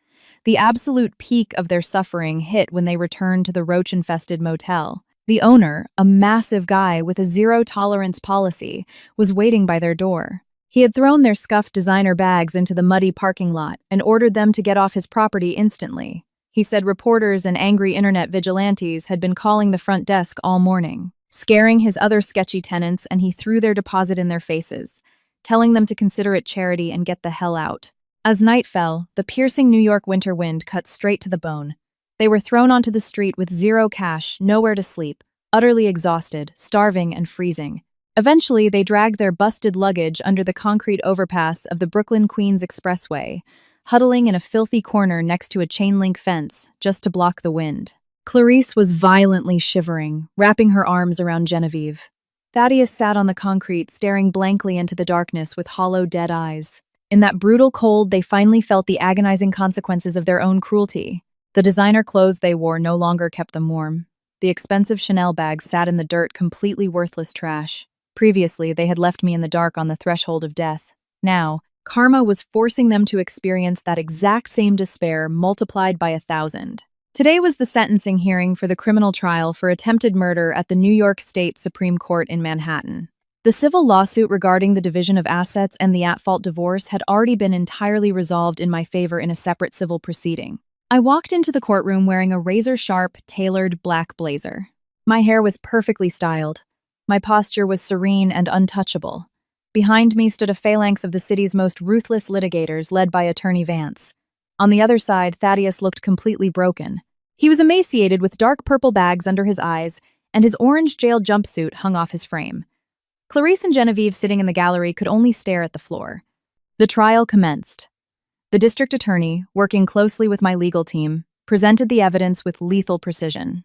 The absolute peak of their suffering hit when they returned to the roach-infested motel. The owner, a massive guy with a zero-tolerance policy, was waiting by their door. He had thrown their scuffed designer bags into the muddy parking lot and ordered them to get off his property instantly. He said reporters and angry internet vigilantes had been calling the front desk all morning, scaring his other sketchy tenants, and he threw their deposit in their faces, telling them to consider it charity and get the hell out. As night fell, the piercing New York winter wind cut straight to the bone. They were thrown onto the street with zero cash, nowhere to sleep, utterly exhausted, starving, and freezing. Eventually, they dragged their busted luggage under the concrete overpass of the Brooklyn-Queens Expressway, huddling in a filthy corner next to a chain-link fence just to block the wind. Clarice was violently shivering, wrapping her arms around Genevieve. Thaddeus sat on the concrete, staring blankly into the darkness with hollow, dead eyes. In that brutal cold, they finally felt the agonizing consequences of their own cruelty. The designer clothes they wore no longer kept them warm. The expensive Chanel bags sat in the dirt, completely worthless trash. Previously, they had left me in the dark on the threshold of death. Now, karma was forcing them to experience that exact same despair multiplied by 1,000. Today was the sentencing hearing for the criminal trial for attempted murder at the New York State Supreme Court in Manhattan. The civil lawsuit regarding the division of assets and the at-fault divorce had already been entirely resolved in my favor in a separate civil proceeding. I walked into the courtroom wearing a razor-sharp, tailored black blazer. My hair was perfectly styled. My posture was serene and untouchable. Behind me stood a phalanx of the city's most ruthless litigators, led by Attorney Vance. On the other side, Thaddeus looked completely broken. He was emaciated with dark purple bags under his eyes, and his orange jail jumpsuit hung off his frame. Clarice and Genevieve, sitting in the gallery, could only stare at the floor. The trial commenced. The district attorney, working closely with my legal team, presented the evidence with lethal precision.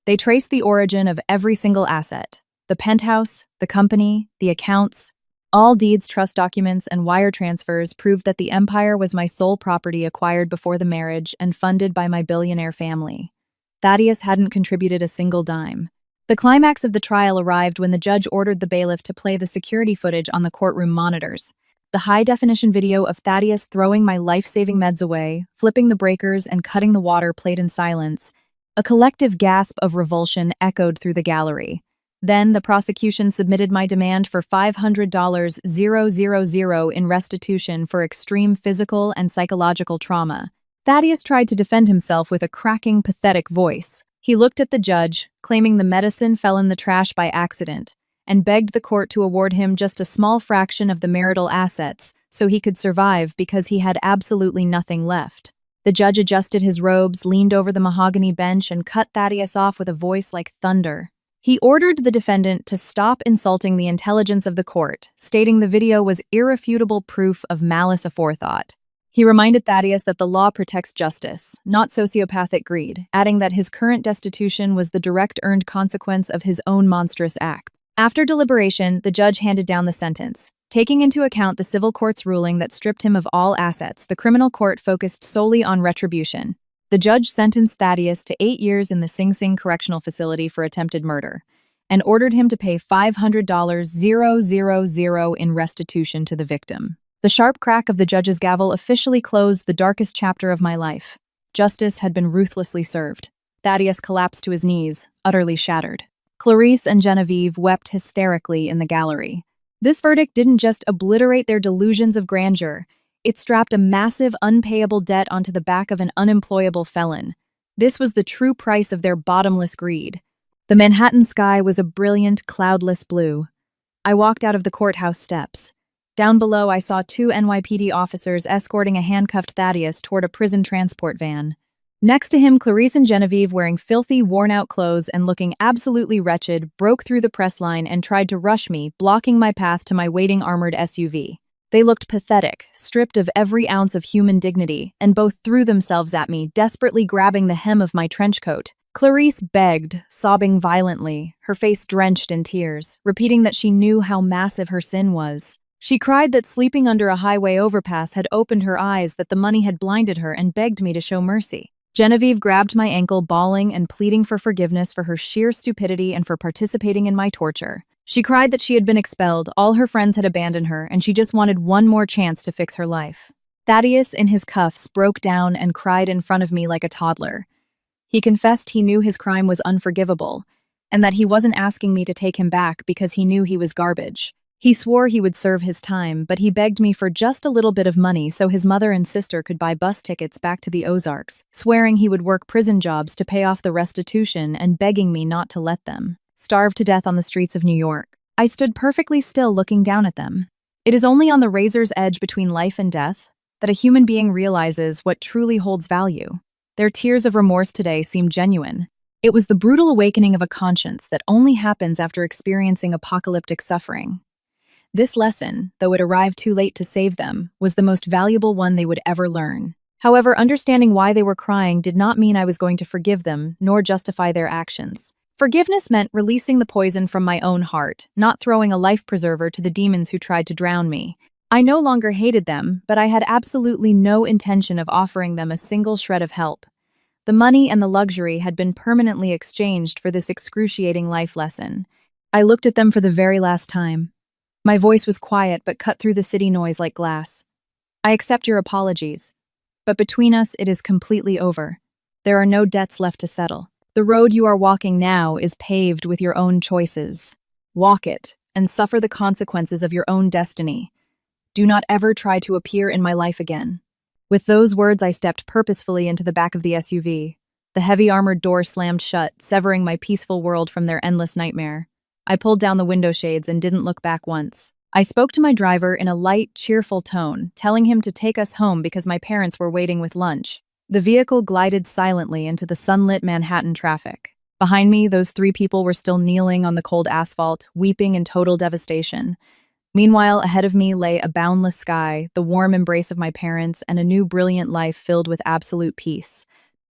They traced the origin of every single asset: the penthouse, the company, the accounts. All deeds, trust documents, and wire transfers proved that the empire was my sole property, acquired before the marriage and funded by my billionaire family. Thaddeus hadn't contributed a single dime. The climax of the trial arrived when the judge ordered the bailiff to play the security footage on the courtroom monitors. The high-definition video of Thaddeus throwing my life-saving meds away, flipping the breakers, and cutting the water played in silence. A collective gasp of revulsion echoed through the gallery. Then the prosecution submitted my demand for $500,000 in restitution for extreme physical and psychological trauma. Thaddeus tried to defend himself with a cracking, pathetic voice. He looked at the judge, claiming the medicine fell in the trash by accident, and begged the court to award him just a small fraction of the marital assets so he could survive, because he had absolutely nothing left. The judge adjusted his robes, leaned over the mahogany bench, and cut Thaddeus off with a voice like thunder. He ordered the defendant to stop insulting the intelligence of the court, stating the video was irrefutable proof of malice aforethought. He reminded Thaddeus that the law protects justice, not sociopathic greed, adding that his current destitution was the direct earned consequence of his own monstrous acts. After deliberation, the judge handed down the sentence. Taking into account the civil court's ruling that stripped him of all assets, the criminal court focused solely on retribution. The judge sentenced Thaddeus to 8 years in the Sing Sing Correctional Facility for attempted murder and ordered him to pay $500,000 in restitution to the victim. The sharp crack of the judge's gavel officially closed the darkest chapter of my life. Justice had been ruthlessly served. Thaddeus collapsed to his knees, utterly shattered. Clarice and Genevieve wept hysterically in the gallery. This verdict didn't just obliterate their delusions of grandeur, it strapped a massive unpayable debt onto the back of an unemployable felon. This was the true price of their bottomless greed. The Manhattan sky was a brilliant, cloudless blue. I walked out of the courthouse steps. Down below, I saw 2 NYPD officers escorting a handcuffed Thaddeus toward a prison transport van. Next to him, Clarice and Genevieve, wearing filthy, worn-out clothes and looking absolutely wretched, broke through the press line and tried to rush me, blocking my path to my waiting armored SUV. They looked pathetic, stripped of every ounce of human dignity, and both threw themselves at me, desperately grabbing the hem of my trench coat. Clarice begged, sobbing violently, her face drenched in tears, repeating that she knew how massive her sin was. She cried that sleeping under a highway overpass had opened her eyes, that the money had blinded her, and begged me to show mercy. Genevieve grabbed my ankle, bawling and pleading for forgiveness for her sheer stupidity and for participating in my torture. She cried that she had been expelled, all her friends had abandoned her, and she just wanted one more chance to fix her life. Thaddeus, in his cuffs, broke down and cried in front of me like a toddler. He confessed he knew his crime was unforgivable, and that he wasn't asking me to take him back because he knew he was garbage. He swore he would serve his time, but he begged me for just a little bit of money so his mother and sister could buy bus tickets back to the Ozarks, swearing he would work prison jobs to pay off the restitution and begging me not to let them starve to death on the streets of New York. I stood perfectly still looking down at them. It is only on the razor's edge between life and death that a human being realizes what truly holds value. Their tears of remorse today seemed genuine. It was the brutal awakening of a conscience that only happens after experiencing apocalyptic suffering. This lesson, though it arrived too late to save them, was the most valuable one they would ever learn. However, understanding why they were crying did not mean I was going to forgive them, nor justify their actions. Forgiveness meant releasing the poison from my own heart, not throwing a life preserver to the demons who tried to drown me. I no longer hated them, but I had absolutely no intention of offering them a single shred of help. The money and the luxury had been permanently exchanged for this excruciating life lesson. I looked at them for the very last time. My voice was quiet but cut through the city noise like glass. I accept your apologies, but between us it is completely over. There are no debts left to settle. The road you are walking now is paved with your own choices. Walk it and suffer the consequences of your own destiny. Do not ever try to appear in my life again. With those words, I stepped purposefully into the back of the SUV. The heavy armored door slammed shut, severing my peaceful world from their endless nightmare. I pulled down the window shades and didn't look back once. I spoke to my driver in a light, cheerful tone, telling him to take us home because my parents were waiting with lunch. The vehicle glided silently into the sunlit Manhattan traffic. Behind me, those 3 people were still kneeling on the cold asphalt, weeping in total devastation. Meanwhile, ahead of me lay a boundless sky, the warm embrace of my parents, and a new brilliant life filled with absolute peace.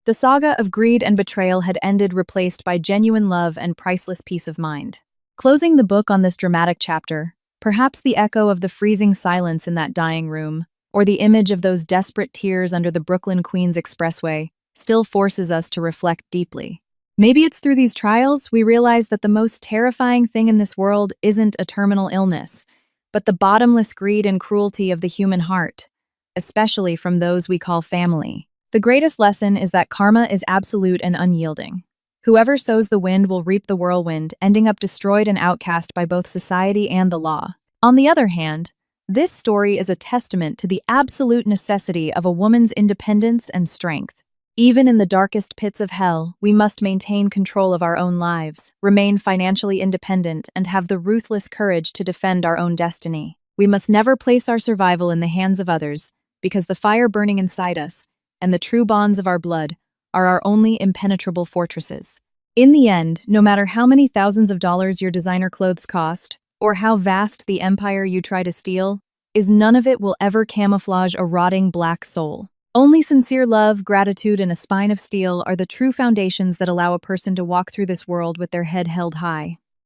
The saga of greed and betrayal had ended, replaced by genuine love and priceless peace of mind. Closing the book on this dramatic chapter, perhaps the echo of the freezing silence in that dying room, or the image of those desperate tears under the Brooklyn Queens Expressway, still forces us to reflect deeply. Maybe it's through these trials we realize that the most terrifying thing in this world isn't a terminal illness, but the bottomless greed and cruelty of the human heart, especially from those we call family. The greatest lesson is that karma is absolute and unyielding. Whoever sows the wind will reap the whirlwind, ending up destroyed and outcast by both society and the law. On the other hand, this story is a testament to the absolute necessity of a woman's independence and strength. Even in the darkest pits of hell, we must maintain control of our own lives, remain financially independent, and have the ruthless courage to defend our own destiny. We must never place our survival in the hands of others, because the fire burning inside us and the true bonds of our blood are our only impenetrable fortresses. In the end, no matter how many thousands of dollars your designer clothes cost, or how vast the empire you try to steal, is none of it will ever camouflage a rotting black soul. Only sincere love, gratitude, and a spine of steel are the true foundations that allow a person to walk through this world with their head held high.